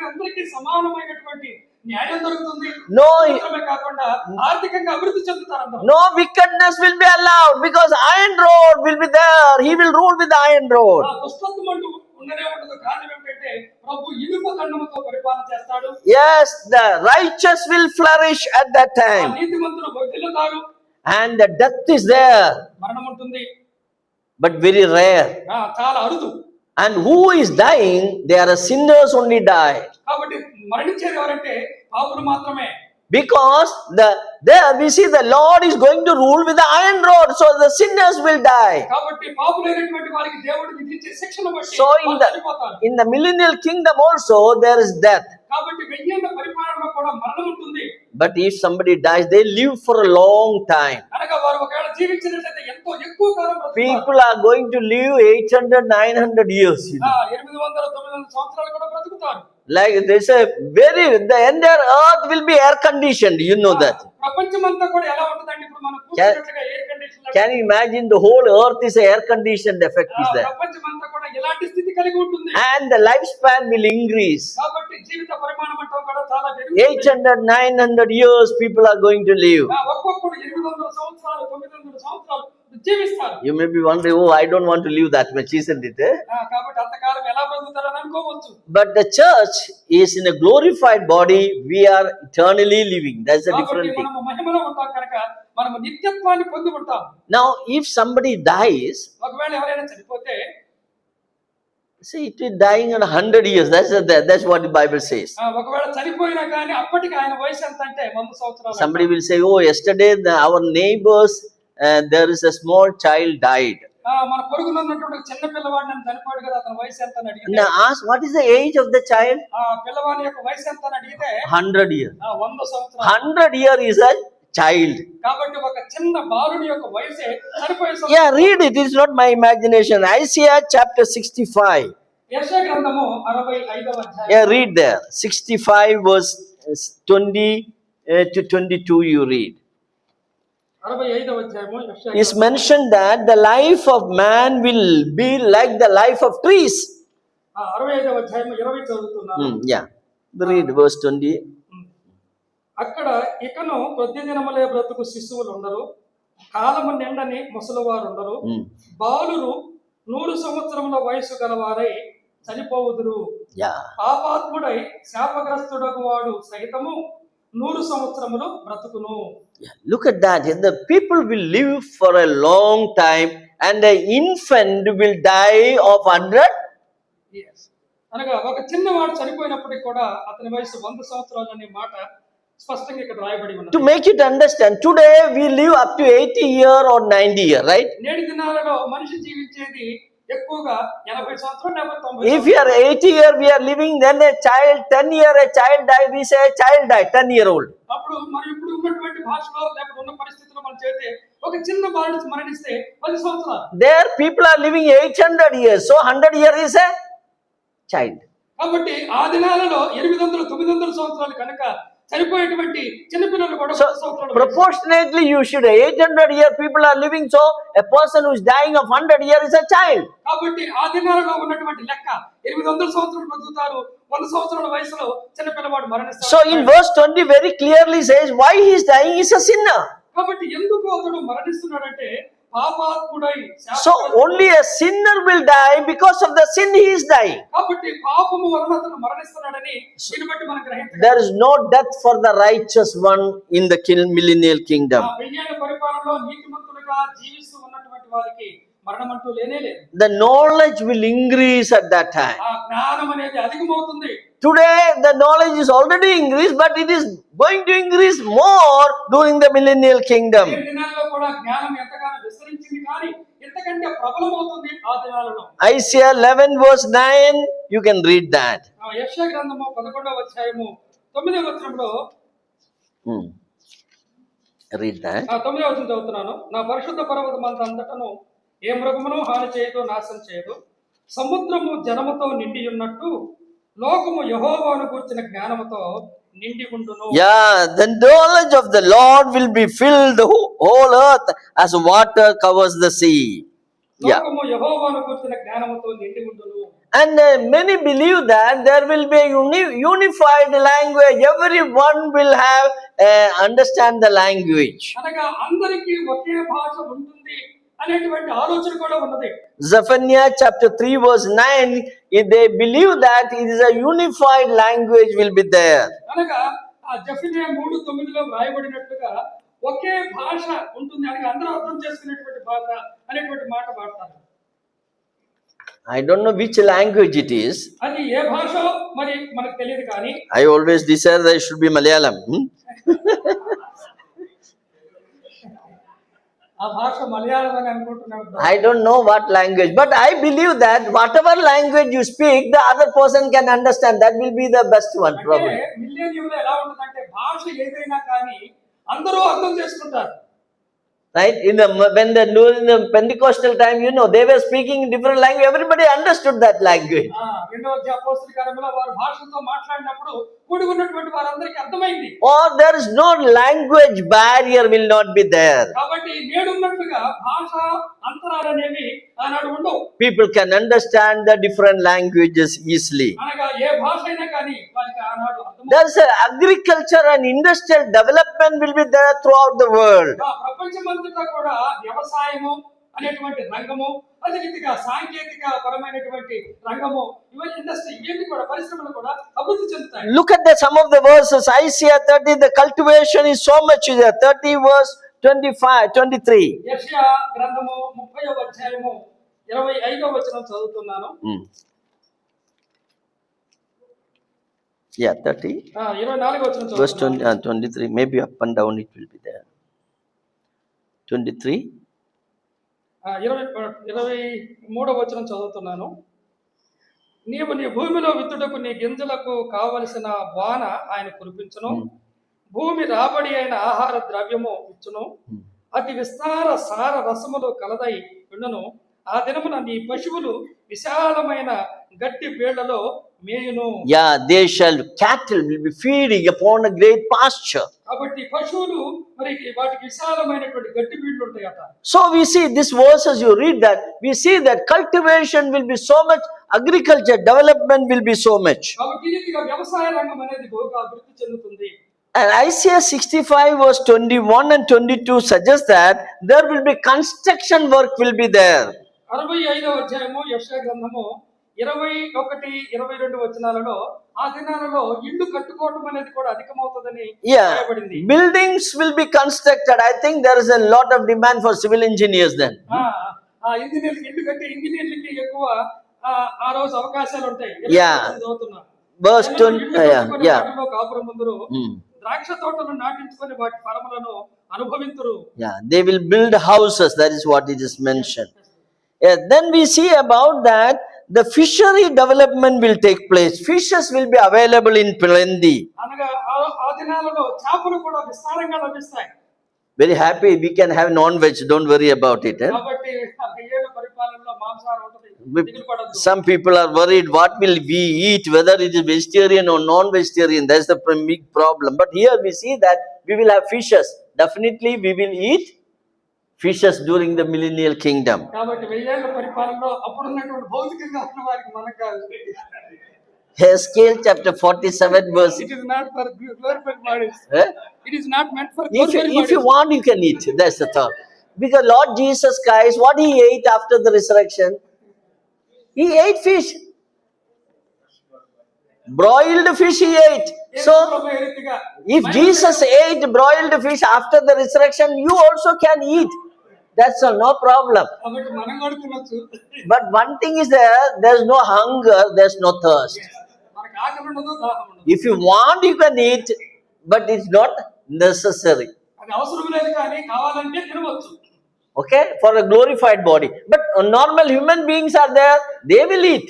అందరికీ సమానమైనటువంటి న్యాయం దొరుకుతుంది. No, మాత్రమే కాకుండా ఆర్థికంగా అభివృద్ధి చెందుతారు అందరూ. no wickedness will be allowed because iron rod will be there. He will rule with the iron rod. దుష్టత్వం అంటూ ఉండనే ఉండదు. కారణం ఏమిటంటే ప్రభు ఇనుప దండముతో పరిపాలన చేస్తాడు. Yes, the righteous will flourish at that time. నీతిమంతులు వర్ధిల్లుతారు. And the death is there, మరణం ఉంటుంది, but very rare. చాలా అరుదు. And who is dying? They are sinners only die. కాబట్టి మరణించేది ఎవరంటే పాపులు మాత్రమే. Because there we see the Lord is going to rule with the iron rod, so the sinners will die. కాబట్టి పాపులైనటువంటి వారికి దేవుడు విధించే శిక్షను బట్టి So వారు చనిపోతారు. in the millennial kingdom also there is death. కాబట్టి వెయ్యేళ్ల పరిపాలనలో కూడా మరణం ఉంటుంది. But if somebody dies, they live for a long time. అనగా వారు ఒకవేళ జీవించినట్లయితే ఎంతో ఎక్కువ కాలం బ్రతుకుతారు. People are going to live 800, 900 years. 800, 900 సంవత్సరాలు కూడా బ్రతుకుతారు. Like they say, the entire earth will be air conditioned. You know that. ప్రపంచమంతా కూడా ఎలా ఉంటుందండి? ఇప్పుడు మనం కూర్చున్నట్లుగా air condition. Can you imagine the whole earth is a air conditioned effect is there? ప్రపంచమంతా కూడా ఎలాంటి స్థితి కలిగి ఉంటుంది. And the lifespan will increase. కాబట్టి జీవిత పరిమాణం అంతా కూడా చాలా పెరుగుతుంది. 800, 900 years people are going to live. ఒక్కొక్కడు 800 సంవత్సరాలు 900 సంవత్సరాలు జీవిస్తారు. You may be wondering, oh, I don't want to live that much, isn't it? కాబట్టి అంతకాలం ఎలా బ్రతుకుతారని అనుకోవచ్చు. But the church is in a glorified body. We are eternally living. That's a different thing. మనము మహిమలో ఉంటాం కనుక మనము నిత్యత్వాన్ని పొంది ఉంటాం. Now, if somebody dies, ఒకవేళ ఎవరైనా చనిపోతే, see, it is dying in 100 years. That's what the Bible says. ఒకవేళ చనిపోయినా కానీ అప్పటికి ఆయన వయసు ఎంత అంటే 100 సంవత్సరాలు. Somebody will say, oh, yesterday our neighbors, there is a small child died. మన పొరుగున ఉన్నటువంటి చిన్న పిల్లవాడు నన్ను చనిపోయాడు కదా, అతని వయసు ఎంత అని అడిగితే, Now ask, what is the age of the child? పిల్లవాడి యొక్క వయసు ఎంత అని అడిగితే 100 years. 100 సంవత్సరాలు. 100 years is a child. కాబట్టి ఒక చిన్న బాలుడి యొక్క వయసే చనిపోయే సంవత్సరం. Yeah, read it. It's not my imagination. Isaiah chapter 65. యెషయా గ్రంథము 65వ అధ్యాయం. Yeah, read there. 65 verse 20 to 22 you read. 65వ అధ్యాయము యెషయా It's mentioned that the life of man will be like the life of trees. 65వ అధ్యాయము 20 చదువుతున్నాను. Yeah, read verse 20. అక్కడ ఇకను కొద్ది దినములే బ్రతుకు శిశువులు ఉండరు, కాలము నిండని ముసలివారు ఉండరు, బాలురు 100 సంవత్సరముల వయసు గలవారై చనిపోవుదురు. Yeah. పాపాత్ముడై శాపగ్రస్తుడగు వాడు సహితము 100 సంవత్సరములు బ్రతుకును. Yeah, look at that. The people will live for a long time, and the infant will die of 100. అనగా ఒక చిన్నవాడు చనిపోయినప్పటికీ కూడా అతని వయసు 100 సంవత్సరాలు అనే మాట స్పష్టంగా ఇక్కడ రాయబడి ఉన్నది. To make it understand, today we live up to 80 year or 90 year, right? నేటి దినాలలో మనిషి జీవించేది ఎక్కువగా 80 సంవత్సరాలు 90. If you are 80 year we are living, then a child 10 year a child die, we say a child die 10-year-old. అప్పుడు మనం ఇప్పుడు ఉన్నటువంటి భాషలో లేకపోతే ఉన్న పరిస్థితుల్లో మనం చేస్తే ఒక చిన్న బాలుడు మరణిస్తే 10 సంవత్సరాలు. There people are living 800 years, so 100 year is a child. కాబట్టి ఆ దినాలలో 800 900 సంవత్సరాలు కనుక చనిపోయేటువంటి చిన్నపిల్లలు కూడా So proportionately you should 800 year people are living, so a person who is dying of 100 year is a child. కాబట్టి ఆ దినాలలో ఉన్నటువంటి లెక్క 800 సంవత్సరాలు బ్రతుకుతారు, 100 సంవత్సరాల వయసులో చిన్నపిల్లవాడు మరణిస్తాడు. So in verse 20 very clearly says why he is dying is a sinner. కాబట్టి ఎందుకు అతడు మరణిస్తున్నాడంటే పాపాత్ముడై. So only a sinner will die, because of the sin he is dying. కాబట్టి పాపము వలన అతడు మరణిస్తున్నాడని దీన్ని బట్టి మనం గ్రహించాలి. There is no death for the righteous one in the millennial kingdom. వెయ్యేళ్ల పరిపాలనలో నీతిమంతులుగా జీవిస్తూ ఉన్నటువంటి వారికి మరణం అంటూ లేనే లేదు. The knowledge will increase at that time. ఆ జ్ఞానం అనేది అధికమవుతుంది. Today the knowledge is already increased, but it is going to increase more during the millennial kingdom. ఈ దినాల్లో కూడా జ్ఞానం ఎంతగానో విస్తరించింది, కానీ ఎంతకంటే ప్రబలమవుతుంది ఆ దినాలలో. Isaiah 11 verse 9, you can read that. యెషయా గ్రంథము 11వ అధ్యాయము 9వ వచనంలో Read that. 9వ వచనం చదువుతున్నాను. నా పరిశుద్ధ పర్వతమంతటను ఏ మృగమును హాని చేయదు, నాశనం చేయదు. సముద్రము జనముతో నిండి ఉన్నట్టు లోకము యెహోవాను గూర్చిన జ్ఞానముతో నిండి ఉండును. Yeah, the knowledge of the Lord will be filled the whole earth as water covers the sea. Yeah. లోకము యెహోవాను గూర్చిన జ్ఞానముతో నిండి ఉండును. And many believe that there will be a unified language. Everyone will have understand the language. అనగా అందరికీ ఒకే భాష ఉంటుంది అనేటువంటి ఆలోచన కూడా ఉన్నది. Zephaniah chapter 3 verse 9, if they believe that it is a unified language will be there. అనగా ఆ జెఫన్యా 3:9లో వ్రాయబడినట్లుగా ఒకే భాష ఉంటుంది, అనగా అందరూ అర్థం చేసుకునేటువంటి భాష అనేటువంటి మాట వాడతారు. I don't know which language it is. అది ఏ భాష మరి మనకు తెలియదు కానీ I always desire that it should be Malayalam. ఆ భాష మలయాళం అని అనుకుంటున్నాడు. I don't know what language, but I believe that whatever language you speak, the other person can understand. That will be the best one, అంటే probably. మిలియనియంలో ఎలా ఉంటుందంటే భాష ఏదైనా కానీ అందరూ అర్థం చేసుకుంటారు. Right? In the Pentecostal time, they were speaking different language. Everybody understood that language. రెండవ అపోస్తల కార్యములో వారు భాషతో మాట్లాడినప్పుడు కూడి ఉన్నటువంటి వారందరికీ అర్థమైంది. Or there is no language barrier will not be there. కాబట్టి నేడు ఉన్నట్లుగా భాష అంతరాలు అనేవి ఆనాడు ఉండవు. People can understand the different languages easily. అనగా ఏ భాష అయినా కానీ వారికి ఆనాడు అర్థం. There's a agriculture and industrial development will be there throughout the world. ప్రపంచమంతటా కూడా వ్యవసాయము అనేటువంటి రంగము, అదే రీతిగా సాంకేతిక పరమైనటువంటి రంగము, ఇవన్నీ ఇండస్ట్రీ, ఇవన్నీ కూడా పరిశ్రమలు కూడా అభివృద్ధి చెందుతాయి. Look at some of the verses. Isaiah 30, the cultivation is so much there. 30 verse 25, 23. యెషయా గ్రంథము 30వ అధ్యాయము 25వ వచనం చదువుతున్నాను. Yeah, 30. 24వ వచనం Verse చదువుతున్నాను. 23. Maybe up and down it will be there. 23. 23వ వచనం చదువుతున్నాను. నీవు నీ భూమిలో విత్తుటకు నీ గింజలకు కావలసిన వాన ఆయన కురిపించును, భూమి రాబడి అయిన ఆహార ద్రవ్యము ఇచ్చును, అతి విస్తార సార రసములు కలదై ఉండును. ఆ దినమున నీ పశువులు విశాలమైన గట్టి బేళ్లలో మేయును. Yeah, cattle will be feeding upon a great pasture. కాబట్టి పశువులు మరి వాటికి విశాలమైనటువంటి గట్టి బీళ్లు ఉంటాయట. So we see this verses, you read that, we see that cultivation will be so much, agriculture development will be so much. కాబట్టి ఈ రీతిగా వ్యవసాయ రంగం అనేది బాగా అభివృద్ధి చెందుతుంది. And Isaiah 65 verse 21 and 22 suggests that there will be construction work will be there. 65వ అధ్యాయము యెషయా గ్రంథము 21, 22 వచనాలలో ఆ దినాలలో ఇల్లు కట్టుకోవడం అనేది కూడా అధికమవుతుందని రాయబడింది. Buildings will be constructed. I think there is a lot of demand for civil engineers then. ఇంజనీర్లకి ఇల్లు కట్టే ఇంజనీర్లకి ఎక్కువ ఆ రోజు అవకాశాలు ఉంటాయి. Verse 20. కాపురం ముందురు ద్రాక్ష తోటలు నాటించుకొని వాటి ఫలములను అనుభవింతురు. They will build houses. That is what it is mentioned. Then we see about that the fishery development will take place. Fishes will be available in plenty. అనగా ఆ దినాలలో చేపలు కూడా విస్తారంగా లభిస్తాయి. Very happy we can have non-veg. Don't worry about it. కాబట్టి ఏడు పరిపాలనలో మాంసాహారం ఉంటుంది. Some people are worried what will we eat, whether it is vegetarian or non-vegetarian. That's the big problem. But here we see that we will have fishes. Definitely we will eat fishes during the millennial kingdom. కాబట్టి 1000 ఏళ్ల పరిపాలనలో అప్పుడు ఉన్నటువంటి భౌతికంగా ఉన్న వారికి మనకు కాదు. Ezekiel chapter 47 verse. It is not for glorified bodies. It is not meant for If you want, you can eat. That's the thought. Because Lord Jesus Christ, what he ate after the resurrection? He ate fish. Broiled fish he ate. So, if Jesus ate broiled fish after the resurrection, you also can eat. That's all, no problem. But one thing is there's no hunger, there's no thirst. If you want, you can eat, but it's not necessary. Okay, for a glorified body. But normal human beings are there, they will eat.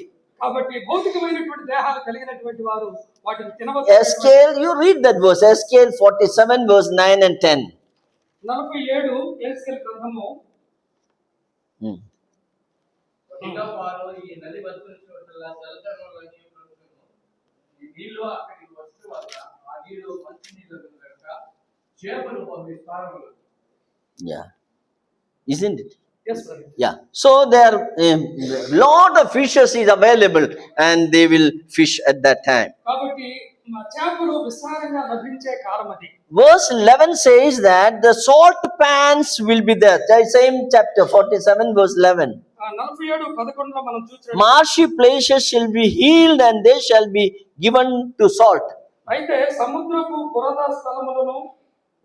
Ezekiel, you read that verse, Ezekiel 47 verse 9 and 10. 47 SQL గ్రంథము. Yeah, isn't it? Yes, brother. Yeah. So there lot of fishes is available and they will fish at that time. కాబట్టి చేపలు విస్తారంగా లభించే కాలం అది. Verse 11 says that the salt pans will be there. Same chapter 47 verse 11. 47:11 మనం చూసినట్టు marshy places shall be healed and they shall be given to salt. అయితే సముద్రపు పురద స్థలములను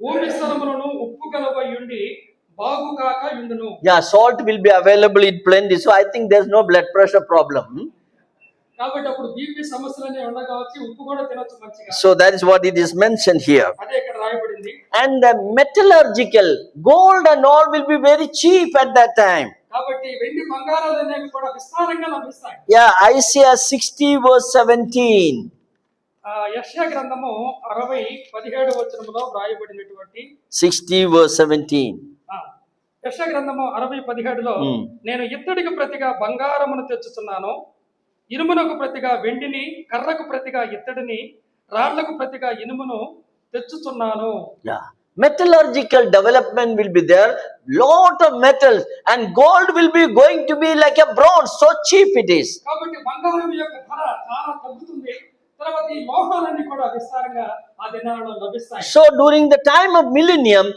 భూమి స్థలములను ఉప్పు గలవై ఉండి బాగుగాక యుండును. Yeah, salt will be available in plenty. So I think there's no blood pressure problem. కాబట్టి అప్పుడు BP సమస్యలనే ఉండగావచ్చు, ఉప్పు కూడా తినొచ్చు మంచిగా. So that is what it is mentioned here. అదే ఇక్కడ రాయబడింది. And the metallurgical, gold and all will be very cheap at that time. కాబట్టి వెండి బంగారాలు అనేవి కూడా విస్తారంగా లభిస్తాయి. Yeah, Isaiah 60 verse 17. యెషయా గ్రంథము 60:17 వచనములో రాయబడినటువంటి 60 verse 17. యెషయా గ్రంథము 60:17లో నేను ఇత్తడికి ప్రతిగా బంగారమును తెచ్చుచున్నాను, ఇనుమునకు ప్రతిగా వెండిని, కర్రకు ప్రతిగా ఇత్తడిని, రాళ్లకు ప్రతిగా ఇనుమును తెచ్చుచున్నాను. Yeah, metallurgical development will be there, lot of metals, and gold will be going to be like a bronze, so cheap it is. కాబట్టి బంగారం యొక్క ధర చాలా తగ్గుతుంది. తర్వాత ఈ లోహాలన్నీ కూడా విస్తారంగా ఆ దినాలలో లభిస్తాయి. So during the time of millennium,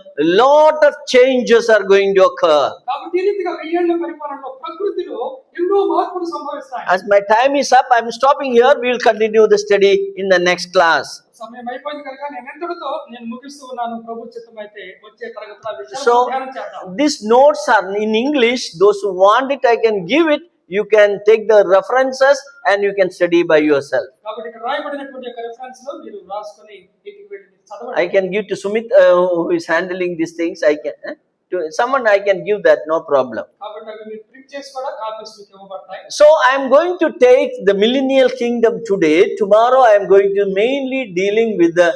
lot of changes are going to occur. కాబట్టి ఈ రీతిగా 1000 ఏళ్ల పరిపాలనలో ప్రకృతిలో ఎన్నో మార్పులు సంభవిస్తాయి. As my time is up, I am stopping here. We will continue the study in the next class. సమయం అయిపోయింది కనుక నేను ఎంతటితో ముగిస్తూ ఉన్నాను. ప్రభు చిత్తమైతే వచ్చే తరగతిలో ఆ విషయాలను So ధ్యానం చేద్దాం. these notes are in English. Those who want it, I can give it. You can take the references and you can study by yourself. కాబట్టి ఇక్కడ రాయబడినటువంటి యొక్క రిఫరెన్స్ లో మీరు రాసుకొని ఇంటికి వెళ్ళి చదవండి. I can give to Sumit, who is handling these things. I can to someone I can give that, no problem. కాబట్టి అవి మీరు ప్రింట్ చేసి కూడా కాపీస్ మీకు ఇవ్వబడతాయి. So I am going to take the millennial kingdom today. Tomorrow I am going to mainly dealing with the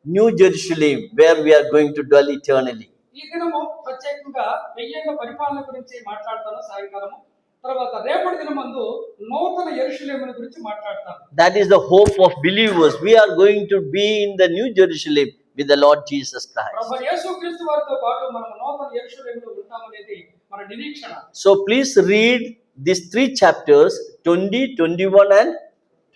New Jerusalem, where we are going to dwell eternally. ఈ దినము ప్రత్యేకంగా 1000 ఏళ్ల పరిపాలన గురించి మాట్లాడతాను సాయంకాలము. తర్వాత రేపటి దినమందు నూతన యెరూషలేమును గురించి మాట్లాడతాను. That is the hope of believers. We are going to be in the New Jerusalem with the Lord Jesus Christ. ప్రభువైన యేసుక్రీస్తు వారితో పాటు మనం నూతన యెరూషలేములో ఉంటామనేది మన నిరీక్షణ. So please read these 3 chapters, 20, 21 and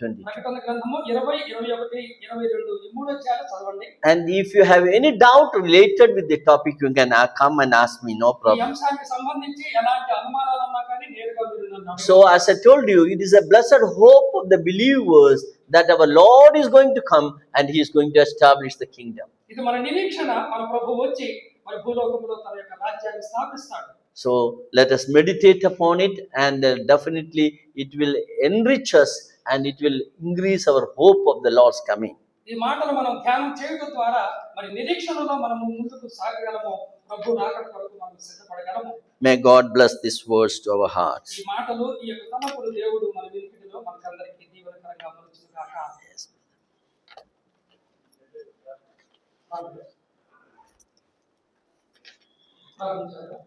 20. ప్రకటన గ్రంథము 20, 21, 22 ఈ మూడు అధ్యాయాలు చదవండి. And if you have any doubt related with the topic, you can come and ask me, no ఈ problem. అంశానికి సంబంధించి ఎలాంటి అనుమానాలు ఉన్నా కానీ నేరుగా మీరు నన్ను అడగండి. So as I told you, it is a blessed hope of the believers that our Lord is going to come and He is going to establish the kingdom. ఇది మన నిరీక్షణ. మన ప్రభువు వచ్చి మన భూలోకంలో తన యొక్క రాజ్యాన్ని స్థాపిస్తాడు. So let us meditate upon it, and definitely it will enrich us and it will increase our hope of the Lord's coming. ఈ మాటలు మనం ధ్యానం చేయడం ద్వారా మరి నిరీక్షణలో మనం ముందుకు సాగగలము. ప్రభు రాకడ కొరకు మనం సిద్ధపడగలము. May God bless these words to our hearts. ఈ మాటలు ఈ యొక్క తలపుడు దేవుడు మన వినికిడిలో మనకందరికీ దీవెనకరంగా మలుచును గాక. ప్రార్థన చేద్దాం.